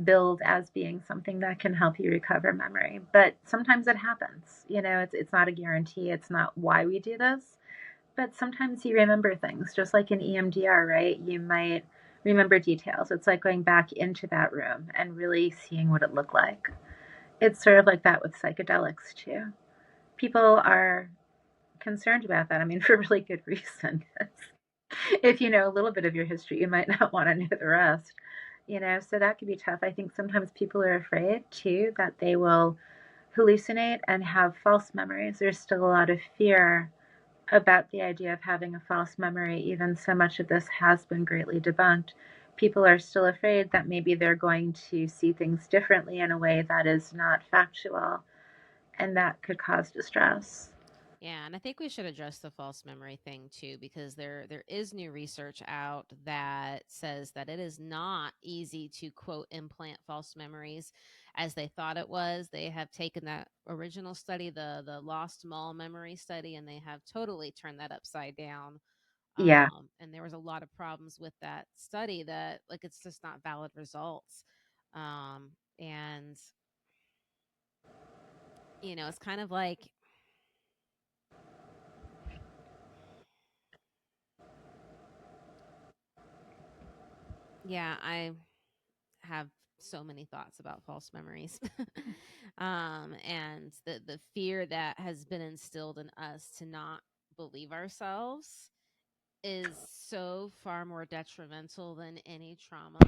billed as being something that can help you recover memory, but sometimes it happens. It's not a guarantee. It's not why we do this, but sometimes you remember things, just like in EMDR, right? You might remember details. It's like going back into that room and really seeing what it looked like. It's sort of like that with psychedelics too. People are concerned about that. I mean, for really good reason. If you know a little bit of your history, you might not want to know the rest. So that could be tough. I think sometimes people are afraid too that they will hallucinate and have false memories. There's still a lot of fear about the idea of having a false memory. Even so much of this has been greatly debunked. People are still afraid that maybe they're going to see things differently in a way that is not factual, and that could cause distress. Yeah, and I think we should address the false memory thing too, because there is new research out that says that it is not easy to quote implant false memories as they thought it was. They have taken that original study, the lost mall memory study, and they have totally turned that upside down. Yeah, And there was a lot of problems with that study, that like it's just not valid results. And it's kind of like, yeah, I have so many thoughts about false memories. And the fear that has been instilled in us to not believe ourselves is so far more detrimental than any trauma.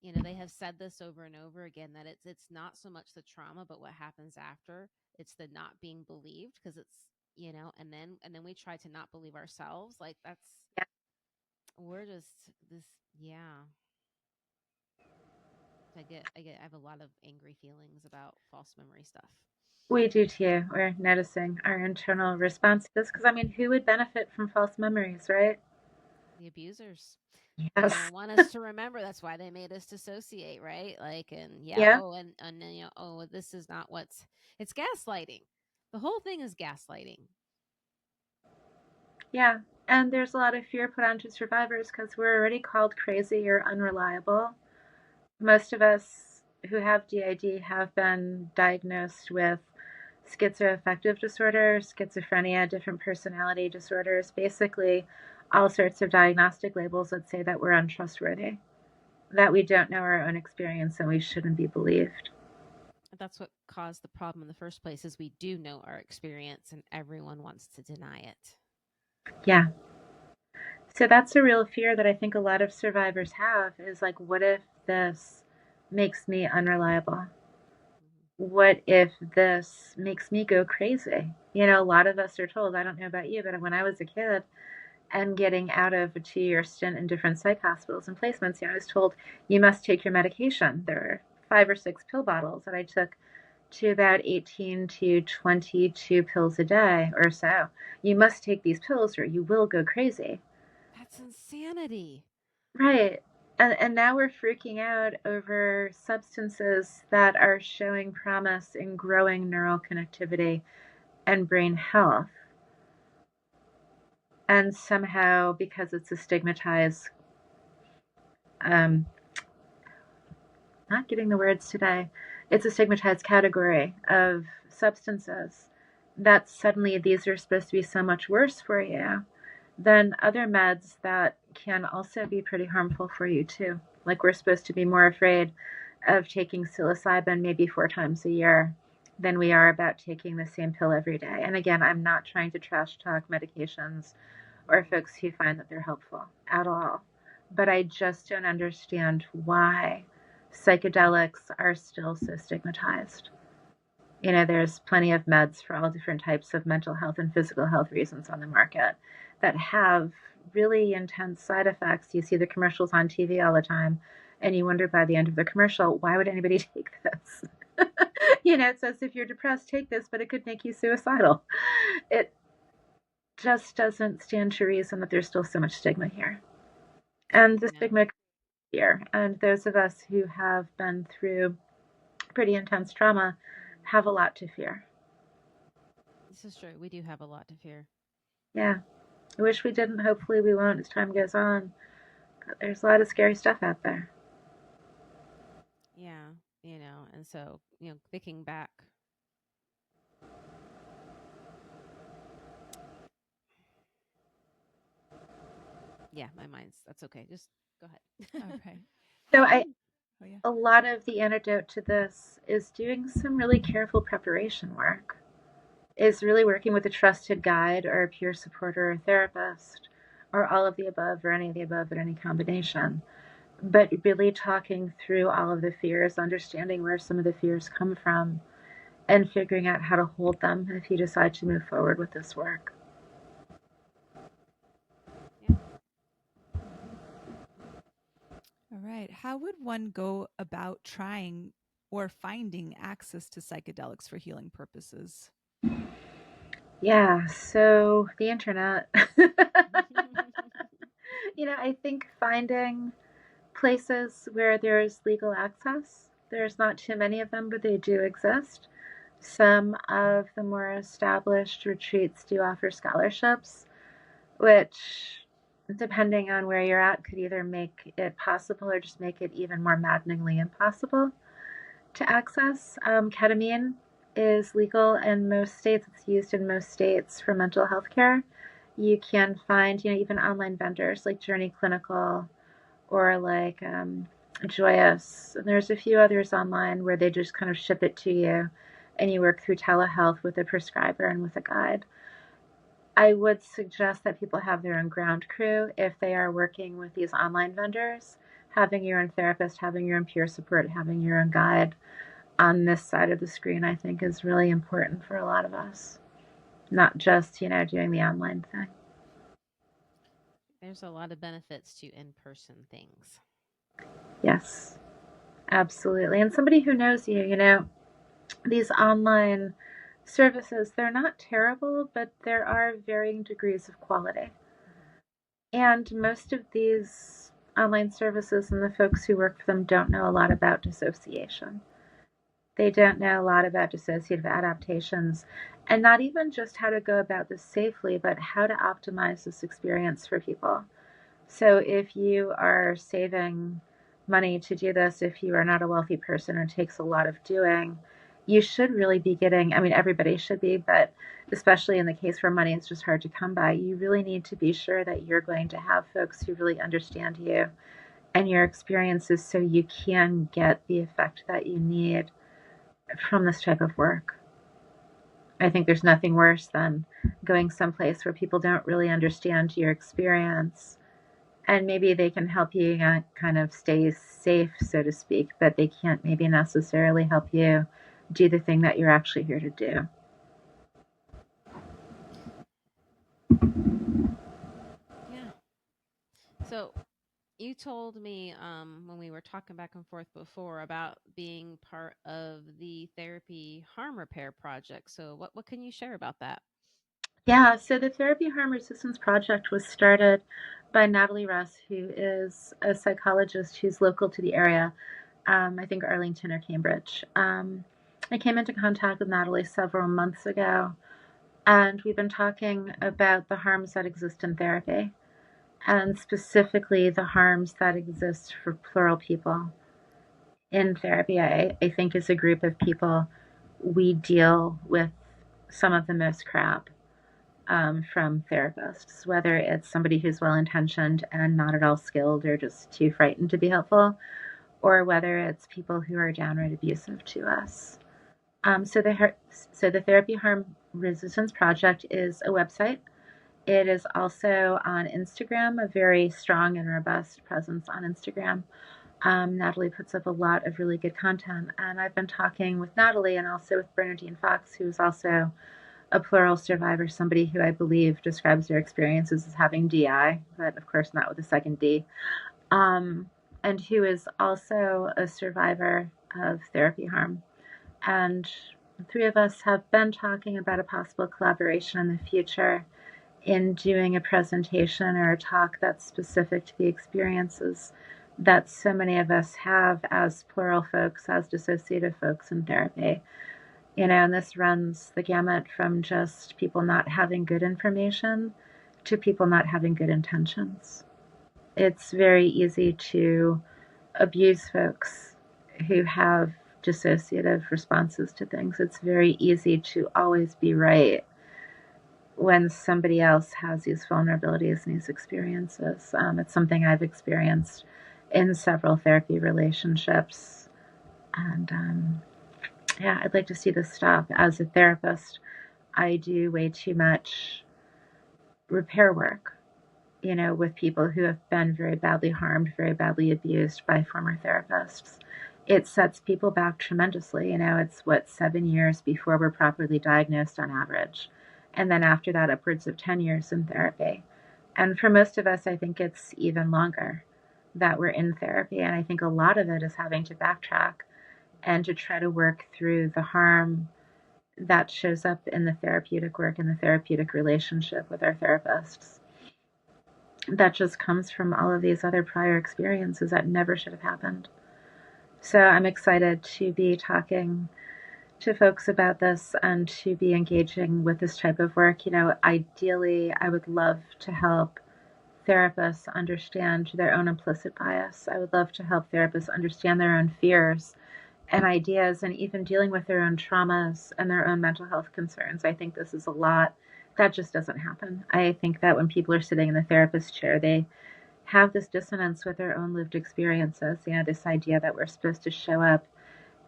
They have said this over and over again, that it's not so much the trauma but what happens after. It's the not being believed, because and then we try to not believe ourselves. Like, yeah. we're just this. Yeah, I have a lot of angry feelings about false memory stuff. We do too. We're noticing our internal response to this because, I mean, who would benefit from false memories, right? The abusers. They Yes. don't want us to remember. That's why they made us dissociate, right? Like, and yeah, Yeah. oh, and then, oh, this is not what's, it's gaslighting. The whole thing is gaslighting. Yeah. And there's a lot of fear put onto survivors because we're already called crazy or unreliable. Most of us who have DID have been diagnosed with schizoaffective disorder, schizophrenia, different personality disorders, basically all sorts of diagnostic labels that say that we're untrustworthy, that we don't know our own experience and we shouldn't be believed. That's what caused the problem in the first place is we do know our experience and everyone wants to deny it. Yeah. So that's a real fear that I think a lot of survivors have is like, what if this makes me unreliable? What if this makes me go crazy? You know, a lot of us are told, I don't know about you, but when I was a kid and getting out of a 2 year stint in different psych hospitals and placements, you know, I was told, you must take your medication. There were 5 or 6 pill bottles that I took to about 18 to 22 pills a day or so. You must take these pills or you will go crazy. That's insanity. Right. And now we're freaking out over substances that are showing promise in growing neural connectivity and brain health. And somehow, because it's a stigmatized, um, not getting the words today, it's a stigmatized category of substances, that suddenly these are supposed to be so much worse for you than other meds that can also be pretty harmful for you too. Like we're supposed to be more afraid of taking psilocybin maybe 4 times a year than we are about taking the same pill every day. And again, I'm not trying to trash talk medications or Mm-hmm. folks who find that they're helpful at all. But I just don't understand why psychedelics are still so stigmatized. You know, there's plenty of meds for all different types of mental health and physical health reasons on the market that have really intense side effects. You see the commercials on TV all the time, and you wonder by the end of the commercial, why would anybody take this? You know, it says if you're depressed, take this, but it could make you suicidal. It just doesn't stand to reason that there's still so much stigma here. And the No, stigma here, and those of us who have been through pretty intense trauma have a lot to fear. this is true. We do have a lot to fear. Yeah. I wish we didn't. Hopefully, we won't as time goes on. But there's a lot of scary stuff out there. Yeah, and so, thinking back, yeah, my mind's, that's okay. Just go ahead. Okay. So, How would, oh yeah. a lot of the antidote to this is doing some really careful preparation work, is really working with a trusted guide or a peer supporter or therapist, or all of the above, or any of the above, or any combination. But really talking through all of the fears, understanding where some of the fears come from, and figuring out how to hold them if you decide to move forward with this work. Yeah. All right. How would one go about trying or finding access to psychedelics for healing purposes? Yeah, so the internet. You know, I think finding places where there's legal access, there's not too many of them, but they do exist. Some of the more established retreats do offer scholarships, which, depending on where you're at, could either make it possible or just make it even more maddeningly impossible to access. Ketamine is legal in most states. It's used in most states for mental health care. You can find, even online vendors like Journey Clinical or like Joyous. There's a few others online where they just kind of ship it to you and you work through telehealth with a prescriber and with a guide. I would suggest that people have their own ground crew if they are working with these online vendors. Having your own therapist, having your own peer support, having your own guide on this side of the screen, I think, is really important for a lot of us. Not just, doing the online thing. There's a lot of benefits to in-person things. Yes, absolutely. And somebody who knows you, these online services, they're not terrible, but there are varying degrees of quality. Mm-hmm. And most of these online services and the folks who work for them don't know a lot about dissociation. They don't know a lot about dissociative adaptations, and not even just how to go about this safely, but how to optimize this experience for people. So if you are saving money to do this, if you are not a wealthy person, it takes a lot of doing. You should really be getting, I mean, everybody should be, but especially in the case where money is just hard to come by, you really need to be sure that you're going to have folks who really understand you and your experiences so you can get the effect that you need from this type of work. I think there's nothing worse than going someplace where people don't really understand your experience, and maybe they can help you kind of stay safe, so to speak, but they can't maybe necessarily help you do the thing that you're actually here to do. Yeah. So you told me when we were talking back and forth before about being part of the therapy harm repair project. So what can you share about that? Yeah, so the Therapy Harm Resistance Project was started by Natalie Russ, who is a psychologist who's local to the area, I think Arlington or Cambridge. I came into contact with Natalie several months ago, and we've been talking about the harms that exist in therapy, and specifically the harms that exist for plural people in therapy. I think as a group of people, we deal with some of the most crap from therapists, whether it's somebody who's well intentioned and not at all skilled or just too frightened to be helpful, or whether it's people who are downright abusive to us. So the Therapy Harm Resistance Project is a website. It is also on Instagram, a very strong and robust presence on Instagram. Natalie puts up a lot of really good content, and I've been talking with Natalie and also with Bernadine Fox, who's also a plural survivor, somebody who I believe describes their experiences as having DI, but of course not with a second D, um, and who is also a survivor of therapy harm. And the three of us have been talking about a possible collaboration in the future in doing a presentation or a talk that's specific to the experiences that so many of us have as plural folks, as dissociative folks in therapy. And this runs the gamut from just people not having good information to people not having good intentions. It's very easy to abuse folks who have dissociative responses to things. It's very easy to always be right when somebody else has these vulnerabilities and these experiences. It's something I've experienced in several therapy relationships. And yeah, I'd like to see this stop. As a therapist, I do way too much repair work, with people who have been very badly harmed, very badly abused by former therapists. It sets people back tremendously. It's what, 7 years before we're properly diagnosed on average. And then after that, upwards of 10 years in therapy. And for most of us, I think it's even longer that we're in therapy. And I think a lot of it is having to backtrack and to try to work through the harm that shows up in the therapeutic work and the therapeutic relationship with our therapists. That just comes from all of these other prior experiences that never should have happened. So I'm excited to be talking to folks about this and to be engaging with this type of work. Ideally, I would love to help therapists understand their own implicit bias. I would love to help therapists understand their own fears and ideas and even dealing with their own traumas and their own mental health concerns. I think this is a lot that just doesn't happen. I think that when people are sitting in the therapist chair, they have this dissonance with their own lived experiences, this idea that we're supposed to show up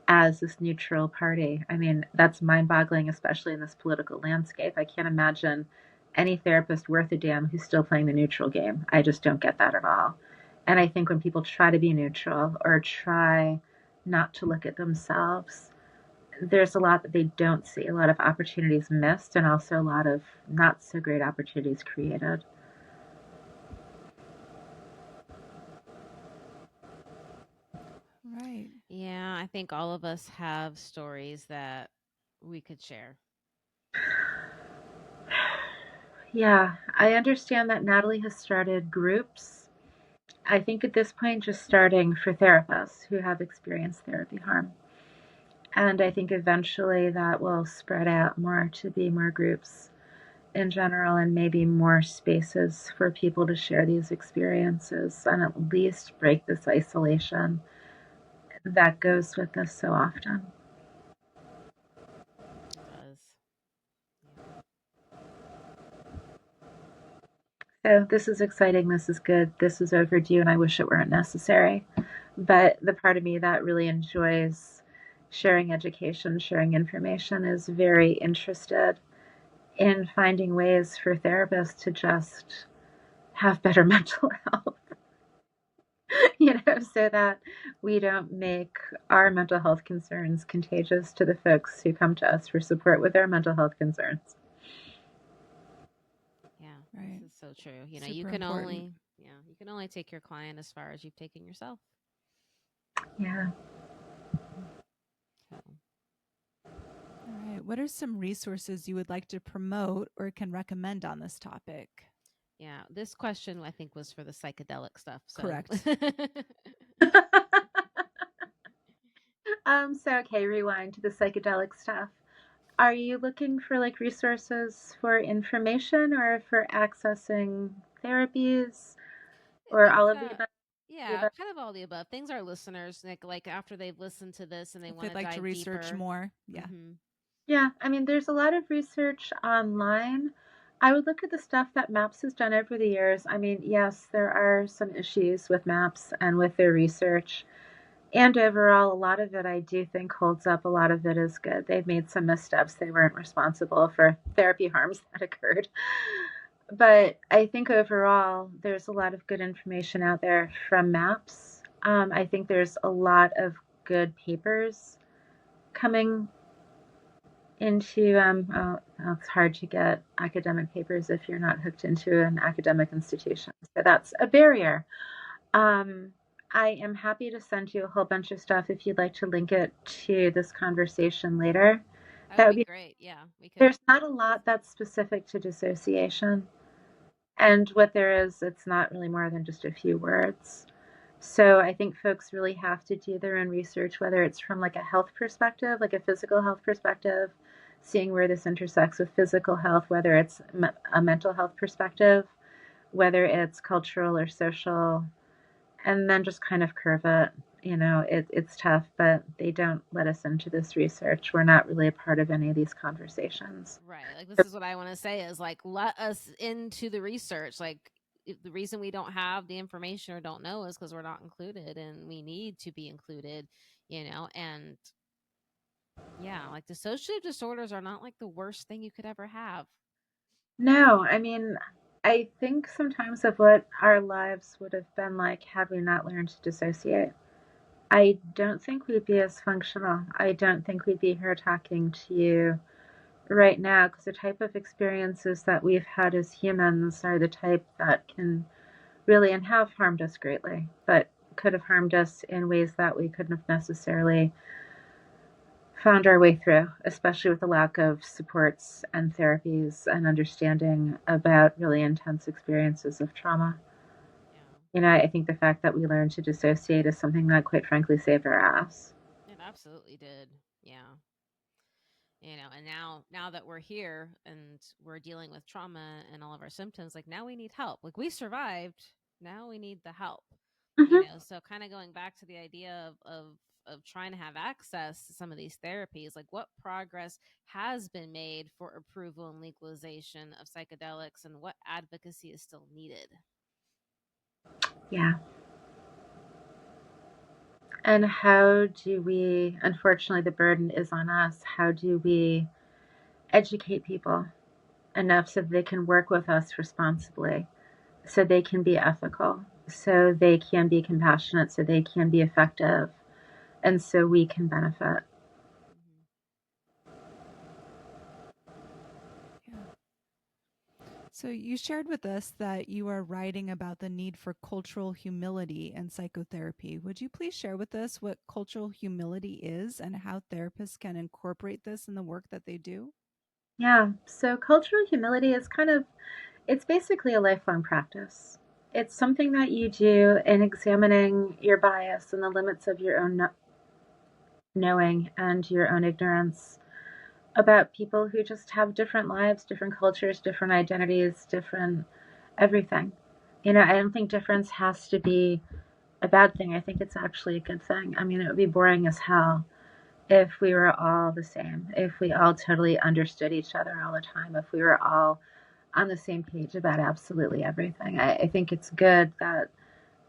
as this neutral party. I mean, that's mind boggling, especially in this political landscape. I can't imagine any therapist worth a damn who's still playing the neutral game. I just don't get that at all. And I think when people try to be neutral or try not to look at themselves, there's a lot that they don't see, a lot of opportunities missed, and also a lot of not so great opportunities created. Right. Yeah, I think all of us have stories that we could share. Yeah, I understand that Natalie has started groups. I think at this point, just starting for therapists who have experienced therapy harm. And I think eventually that will spread out more to be more groups in general and maybe more spaces for people to share these experiences and at least break this isolation that goes with this so often. It does. Yeah. So this is exciting. This is good. This is overdue, and I wish it weren't necessary. But the part of me that really enjoys sharing education, sharing information, is very interested in finding ways for therapists to just have better mental health, so that we don't make our mental health concerns contagious to the folks who come to us for support with their mental health concerns. Yeah, Right. this is so true. You Super can important. only take your client as far as you've taken yourself. Yeah. So, All right. What are some resources you would like to promote or can recommend on this topic? yeah, this question I think was for the psychedelic stuff. So, Correct. So okay, rewind to the psychedelic stuff. Are you looking for like resources for information or for accessing therapies I or think, all of the above? The yeah, above? kind of all the above. Things our listeners like after they've listened to this and they If want they'd to like to dive research deeper. more, yeah. Mm-hmm. Yeah, I mean, there's a lot of research online. I would look at the stuff that MAPS has done over the years. I mean, yes, there are some issues with MAPS and with their research. And overall, a lot of it I do think holds up. A lot of it is good. They've made some missteps. They weren't responsible for therapy harms that occurred. But I think overall, there's a lot of good information out there from MAPS. I think there's a lot of good papers coming into, it's hard to get academic papers if you're not hooked into an academic institution. So that's a barrier. Um, I am happy to send you a whole bunch of stuff if you'd like to link it to this conversation later. That That would would be be, great. Yeah, we could. there's not a lot that's specific to dissociation. And what there is, it's not really more than just a few words. So I think folks really have to do their own research, whether it's from like a health perspective, like a physical health perspective, seeing where this intersects with physical health, whether it's a mental health perspective, whether it's cultural or social, and then just kind of curve it. It's tough, but they don't let us into this research. We're not really a part of any of these conversations. Right. Like this is what I want to say is like let us into the research. Like the reason we don't have the information or don't know is because we're not included and we need to be included, and yeah, like dissociative disorders are not like the worst thing you could ever have. No, I mean, I think sometimes of what our lives would have been like had we not learned to dissociate. I don't think we'd be as functional. I don't think we'd be here talking to you right now because the type of experiences that we've had as humans are the type that can really and have harmed us greatly, but could have harmed us in ways that we couldn't have necessarily found our way through, especially with the lack of supports and therapies and understanding about really intense experiences of trauma. Yeah. I think the fact that we learned to dissociate is something that, quite frankly, saved our ass. It absolutely did. Yeah. And now that we're here and we're dealing with trauma and all of our symptoms, like now we need help. Like we survived, now we need the help. Mm-hmm. So kind of going back to the idea of trying to have access to some of these therapies, like what progress has been made for approval and legalization of psychedelics and what advocacy is still needed. Yeah. And how do we, unfortunately, the burden is on us. How do we educate people enough so they can work with us responsibly, so they can be ethical, so they can be compassionate, so they can be effective, and so we can benefit? Mm-hmm. Yeah. So you shared with us that you are writing about the need for cultural humility in psychotherapy. Would you please share with us what cultural humility is and how therapists can incorporate this in the work that they do? Yeah. So cultural humility is it's basically a lifelong practice. It's something that you do in examining your bias and the limits of your own knowing and your own ignorance about people who just have different lives, different cultures, different identities, different everything. I don't think difference has to be a bad thing. I think it's actually a good thing. I mean, it would be boring as hell if we were all the same, if we all totally understood each other all the time, if we were all on the same page about absolutely everything. I think it's good that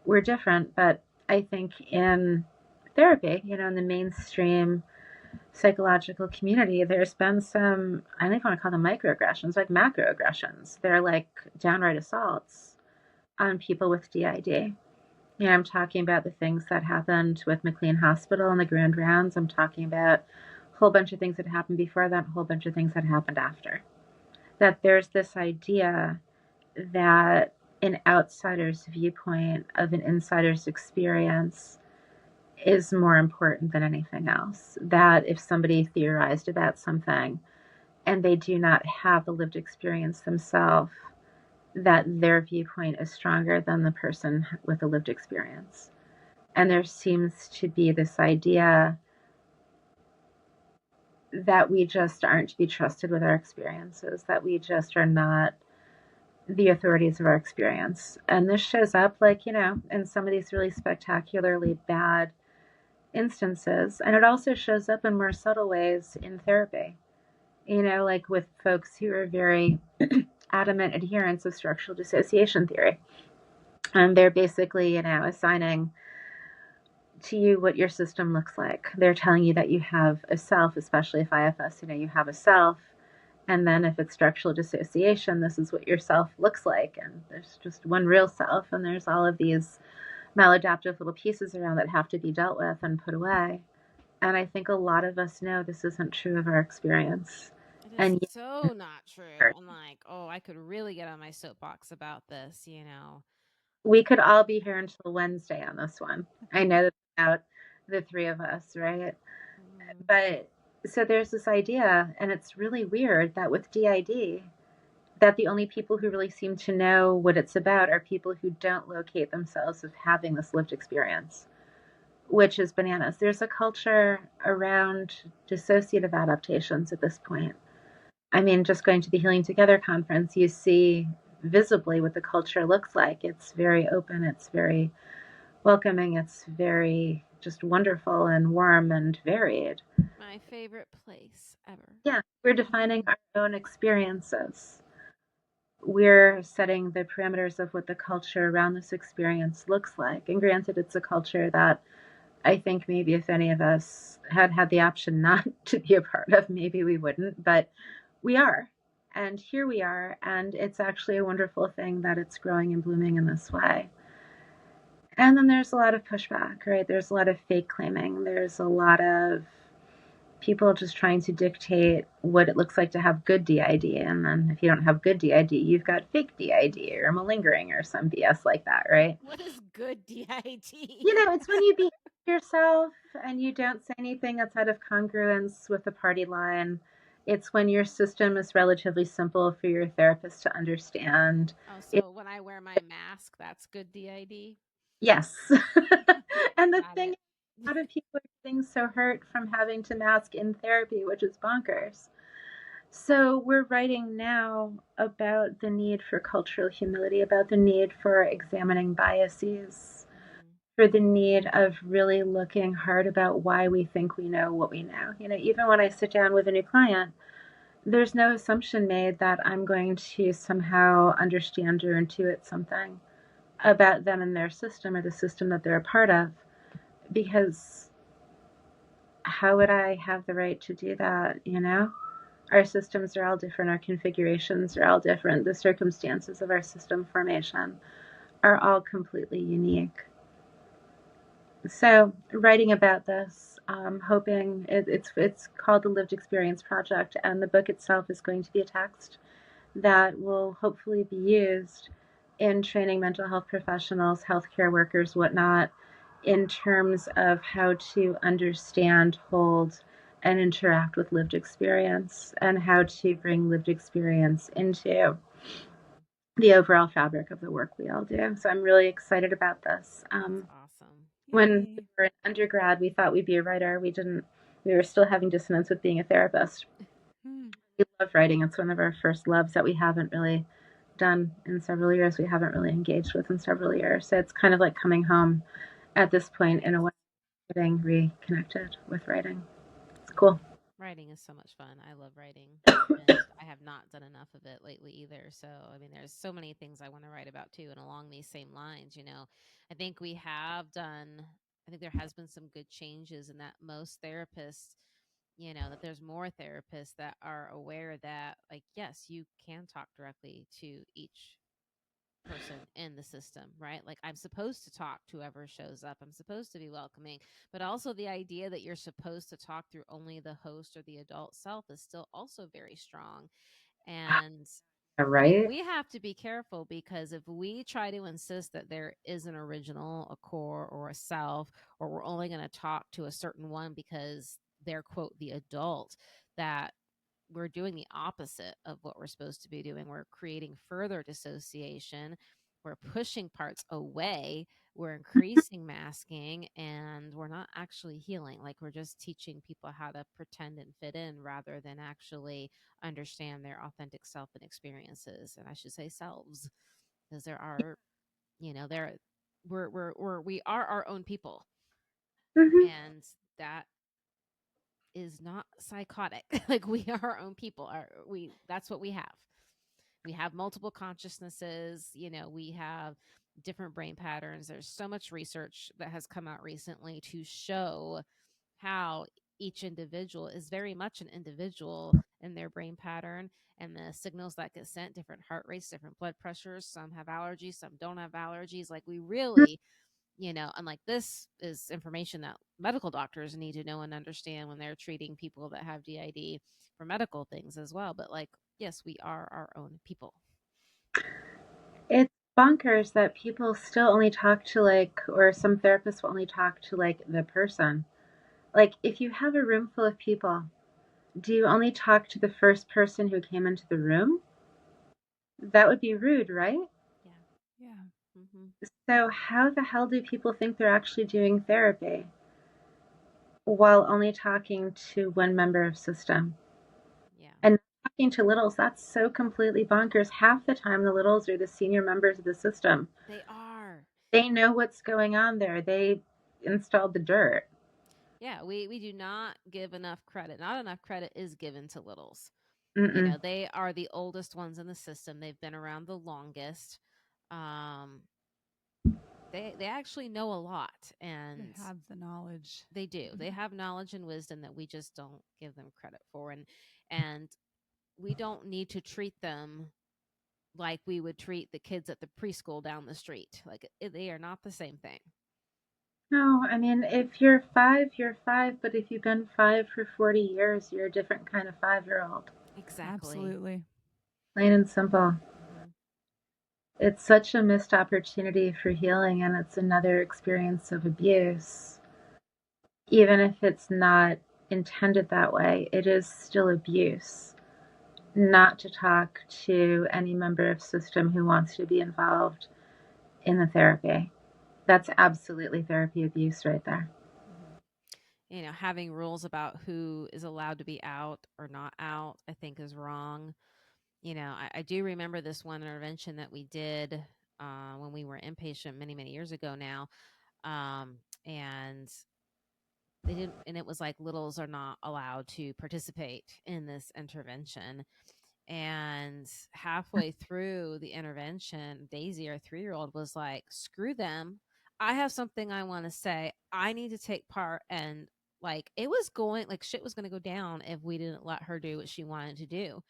we're different, but I think in therapy, in the mainstream psychological community, there's been some, I don't even want to call them microaggressions, like macroaggressions. They're like downright assaults on people with DID. I'm talking about the things that happened with McLean Hospital and the grand rounds. I'm talking about a whole bunch of things that happened before that, a whole bunch of things that happened after. That there's this idea that an outsider's viewpoint of an insider's experience is more important than anything else. That if somebody theorized about something and they do not have the lived experience themselves, that their viewpoint is stronger than the person with a lived experience. And there seems to be this idea that we just aren't to be trusted with our experiences, that we just are not the authorities of our experience. And this shows up, like, in some of these really spectacularly bad instances. And it also shows up in more subtle ways in therapy, like with folks who are very adamant adherents of structural dissociation theory. And they're basically, assigning to you what your system looks like. They're telling you that you have a self, especially if IFS, you have a self. And then if it's structural dissociation, this is what your self looks like. And there's just one real self, and there's all of these maladaptive little pieces around that have to be dealt with and put away. And I think a lot of us know this isn't true of our experience. It is And so not true. And like, oh, I could really get on my soapbox about this. we could all be here until Wednesday on this one. I know that's about the three of us, right? Mm. But so there's this idea, and it's really weird that with DID, that the only people who really seem to know what it's about are people who don't locate themselves as having this lived experience, which is bananas. There's a culture around dissociative adaptations at this point. I mean, just going to the Healing Together conference, you see visibly what the culture looks like. It's very open, it's very welcoming, it's very just wonderful and warm and varied. My favorite place ever. Yeah, we're defining our own experiences. We're setting the parameters of what the culture around this experience looks like. And granted, it's a culture that I think maybe if any of us had had the option not to be a part of, maybe we wouldn't, but we are. And here we are. And it's actually a wonderful thing that it's growing and blooming in this way. And then there's a lot of pushback, right? There's a lot of fake claiming. There's a lot of people just trying to dictate what it looks like to have good DID. And then if you don't have good DID, you've got fake DID or malingering or some BS like that, right? What is good DID? It's when you behave yourself and you don't say anything that's out of congruence with the party line. It's when your system is relatively simple for your therapist to understand. Oh, It, so when I wear my mask, that's good DID? yes. And the Got thing it. is, a lot of people are getting so hurt from having to mask in therapy, which is bonkers. So we're writing now about the need for cultural humility, about the need for examining biases, Mhm. for the need of really looking hard about why we think we know what we know. Even when I sit down with a new client, there's no assumption made that I'm going to somehow understand or intuit something about them and their system or the system that they're a part of, because how would I have the right to do that? Our systems are all different, our configurations are all different, the circumstances of our system formation are all completely unique. So, writing about this, hoping it's called the Lived Experience Project, and the book itself is going to be a text that will hopefully be used in training mental health professionals, healthcare workers, whatnot, in terms of how to understand, hold, and interact with lived experience and how to bring lived experience into Mhm. the overall fabric of the work we all do. So I'm really excited about this. That's awesome. When we Yay. were in undergrad, we thought we'd be a writer. We didn't. We were still having dissonance with being a therapist. Hmm. We love writing. It's one of our first loves that we haven't really done in several years. We haven't really engaged with in several years. So it's kind of like coming home at this point in Right. a way, getting reconnected with writing. It's cool. Writing is so much fun. I love writing, and I have not done enough of it lately either. So, I mean, there's so many things I want to write about too. And along these same lines, I think we have done, I think there has been some good changes in that most therapists, that there's more therapists that are aware that, like, yes, you can talk directly to each person in the system, right? Like, I'm supposed to talk to whoever shows up. I'm supposed to be welcoming, but also the idea that you're supposed to talk through only the host or the adult self is still also very strong. And I think Right? we have to be careful because if we try to insist that there is an original, a core, or a self, or we're only going to talk to a certain one because they're, quote, the adult, that we're doing the opposite of what we're supposed to be doing. We're creating further dissociation. We're pushing parts away. We're increasing masking, and we're not actually healing. Like, we're just teaching people how to pretend and fit in rather than actually understand their authentic self and experiences. And I should say selves, because there are, there we are our own people, Hmm. and that is not psychotic. Like, we are our own people. That's what we have. We have multiple consciousnesses, we have different brain patterns. There's so much research that has come out recently to show how each individual is very much an individual in their brain pattern, and the signals that get sent, different heart rates, different blood pressures. Some have allergies, some don't have allergies. Like, we really, and like, this is information that medical doctors need to know and understand when they're treating people that have DID for medical things as well. But, like, yes, we are our own people. It's bonkers that people still only talk to, like, or some therapists will only talk to, like, the person. Like, if you have a room full of people, do you only talk to the first person who came into the room? That would be rude, right? Yeah. Yeah. Hmm. So, how the hell do people think they're actually doing therapy while only talking to one member of system? Yeah. And talking to littles, that's so completely bonkers. Half the time, the littles are the senior members of the system. They are. They know what's going on there. They installed the dirt. Yeah, we do not give enough credit. Not enough credit is given to littles. Mm-mm. They are the oldest ones in the system. They've been around the longest. Um, they actually know a lot, They and have the knowledge. they do. They Mhm. have knowledge and wisdom that we just don't give them credit for, and we don't need to treat them like we would treat the kids at the preschool down the street. Like, they are not the same thing. No, I mean, if you're five, you're five, but if you've been five for 40 years, you're a different kind of 5-year old. Exactly. Absolutely. Plain and simple. Hmm. It's such a missed opportunity for healing, and it's another experience of abuse. Even if it's not intended that way, it is still abuse not to talk to any member of system who wants to be involved in the therapy. That's absolutely therapy abuse right there. Hmm. Having rules about who is allowed to be out or not out, I think, is wrong. I do remember this one intervention that we did when we were inpatient many, many years ago now. And they didn't, and it was like, littles are not allowed to participate in this intervention. And halfway through the intervention, Daisy, our 3-year old, was like, screw them. I have something I want to say. I need to take part. And, like, it was going, like, shit was going to go down if we didn't let her do what she wanted to do.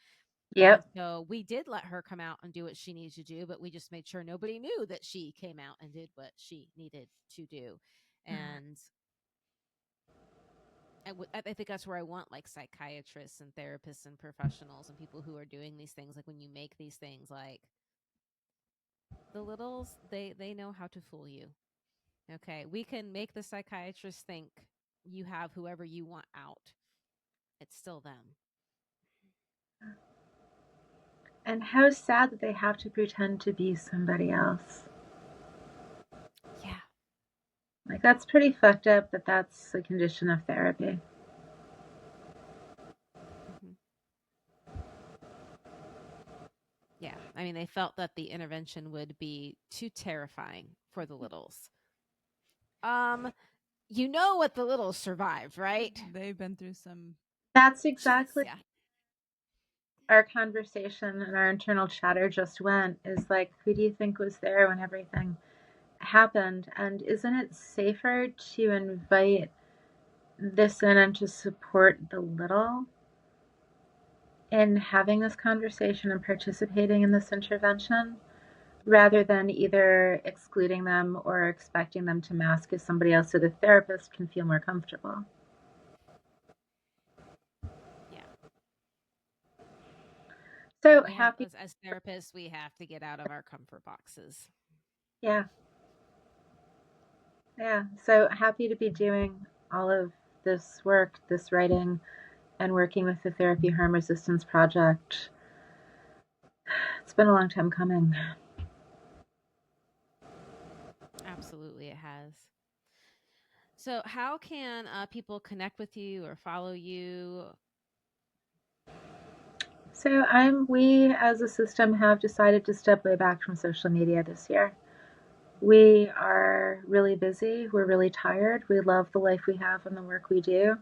And Yep. so we did let her come out and do what she needed to do, but we just made sure nobody knew that she came out and did what she needed to do. And I think that's where I want, like, psychiatrists and therapists and professionals and people who are doing these things. Like, when you make these things, like, the littles, they know how to fool you. Okay, we can make the psychiatrist think you have whoever you want out, It's still them. And how sad that they have to pretend to be somebody else. Yeah. Like, that's pretty fucked up that that's a condition of therapy. Mm-hmm. Yeah. I mean, they felt that the intervention would be too terrifying for the littles. You know what the littles survived, right? They've been through some. That's exactly Yeah. our conversation and our internal chatter just went, is like, who do you think was there when everything happened? And isn't it safer to invite this in and to support the little in having this conversation and participating in this intervention, rather than either excluding them or expecting them to mask as somebody else so the therapist can feel more comfortable? Yeah. So We have, happy. as therapists, we have to get out of our comfort boxes. Yeah. Yeah. So happy to be doing all of this work, this writing, and working with the Therapy Harm Resistance Project. It's been a long time coming. Absolutely, it has. So, how can people connect with you or follow you? So we as a system have decided to step way back from social media this year. We are really busy. We're really tired. We love the life we have and the work we do.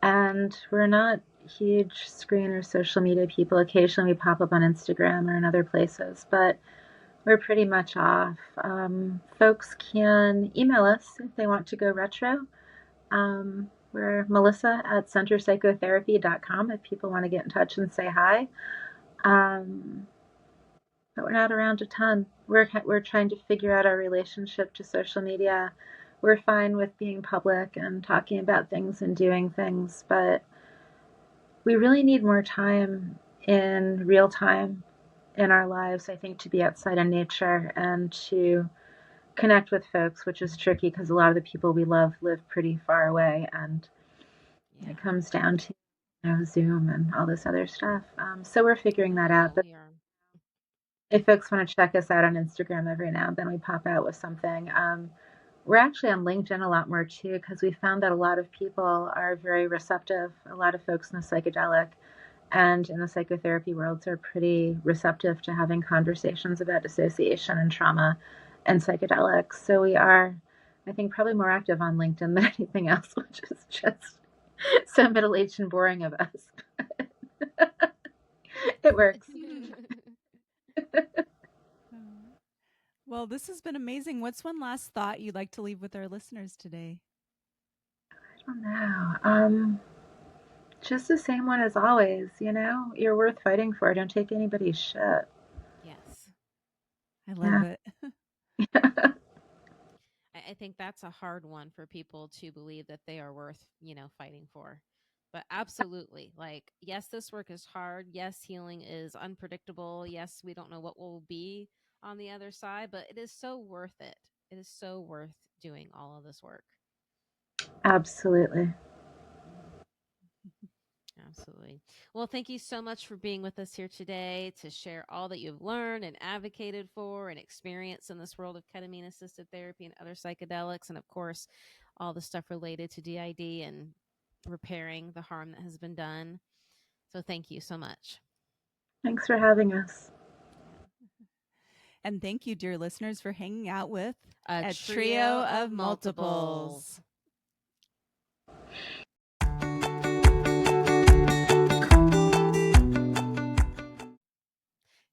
And we're not huge screen or social media people. Occasionally we pop up on Instagram or in other places, but we're pretty much off. Folks can email us if they want to go retro. We're Melissa at centerpsychotherapy.com if people want to get in touch and say hi. But we're not around a ton. We're trying to figure out our relationship to social media. We're fine with being public and talking about things and doing things, but we really need more time in real time in our lives, I think, to be outside in nature and to connect with folks, which is tricky because a lot of the people we love live pretty far away, and Yeah. it comes down to Zoom and all this other stuff. So we're figuring that out. Well, But we are. if folks want to check us out on Instagram every now and then, we pop out with something. We're actually on LinkedIn a lot more too, because we found that a lot of people are very receptive. A lot of folks in the psychedelic and in the psychotherapy worlds are pretty receptive to having conversations about dissociation and trauma and psychedelics. So we are, I think, probably more active on LinkedIn than anything else, which is just so middle-aged and boring of us. It works. Well, this has been amazing. What's one last thought you'd like to leave with our listeners today? I don't know. Just the same one as always, you're worth fighting for. Don't take anybody's shit. Yes. I love it. I think that's a hard one for people to believe that they are worth, fighting for. But absolutely, like, yes, this work is hard. Yes, healing is unpredictable. Yes, we don't know what will be on the other side, but it is so worth it. It is so worth doing all of this work. Absolutely. Absolutely. Well, thank you so much for being with us here today to share all that you've learned and advocated for and experienced in this world of ketamine assisted therapy and other psychedelics. And of course, all the stuff related to DID and repairing the harm that has been done. So thank you so much. Thanks for having us. And thank you, dear listeners, for hanging out with A trio of multiples.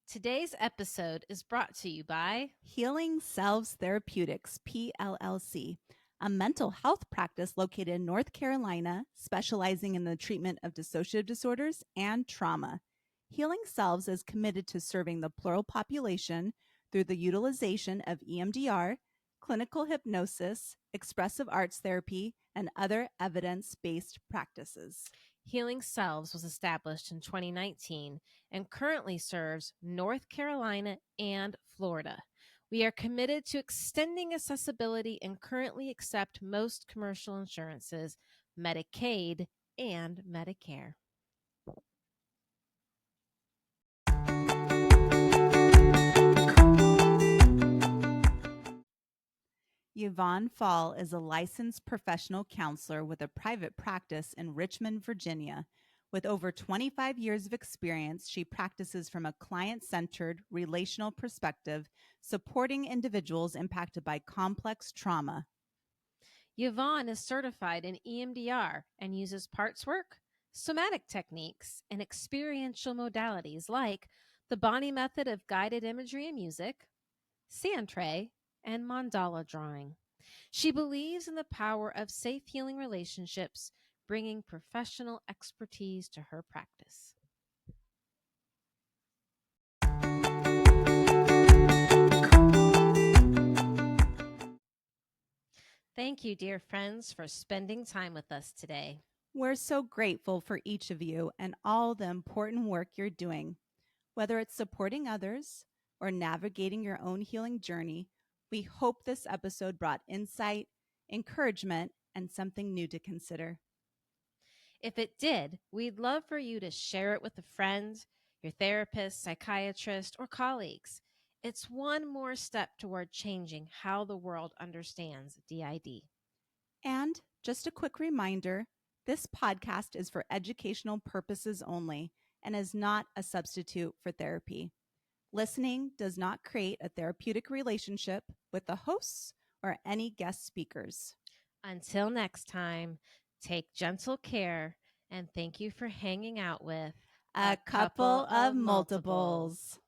Today's episode is brought to you by Healing Selves Therapeutics, PLLC, a mental health practice located in North Carolina, specializing in the treatment of dissociative disorders and trauma. Healing Selves is committed to serving the plural population through the utilization of EMDR, clinical hypnosis, expressive arts therapy, and other evidence-based practices. Healing Selves was established in 2019 and currently serves North Carolina and Florida. We are committed to extending accessibility and currently accept most commercial insurances, Medicaid, and Medicare. Yvonne Fall is a licensed professional counselor with a private practice in Richmond, Virginia. With over 25 years of experience, she practices from a client-centered, relational perspective, supporting individuals impacted by complex trauma. Yvonne is certified in EMDR and uses parts work, somatic techniques, and experiential modalities like the Bonnie method of guided imagery and music, sand tray, and mandala drawing. She believes in the power of safe healing relationships, bringing professional expertise to her practice. Thank you, dear friends, for spending time with us today. We're so grateful for each of you and all the important work you're doing. Whether it's supporting others or navigating your own healing journey, we hope this episode brought insight, encouragement, and something new to consider. If it did, we'd love for you to share it with a friend, your therapist, psychiatrist, or colleagues. It's one more step toward changing how the world understands DID. And just a quick reminder, this podcast is for educational purposes only and is not a substitute for therapy. Listening does not create a therapeutic relationship with the hosts or any guest speakers. Until next time, take gentle care and thank you for hanging out with A couple of multiples.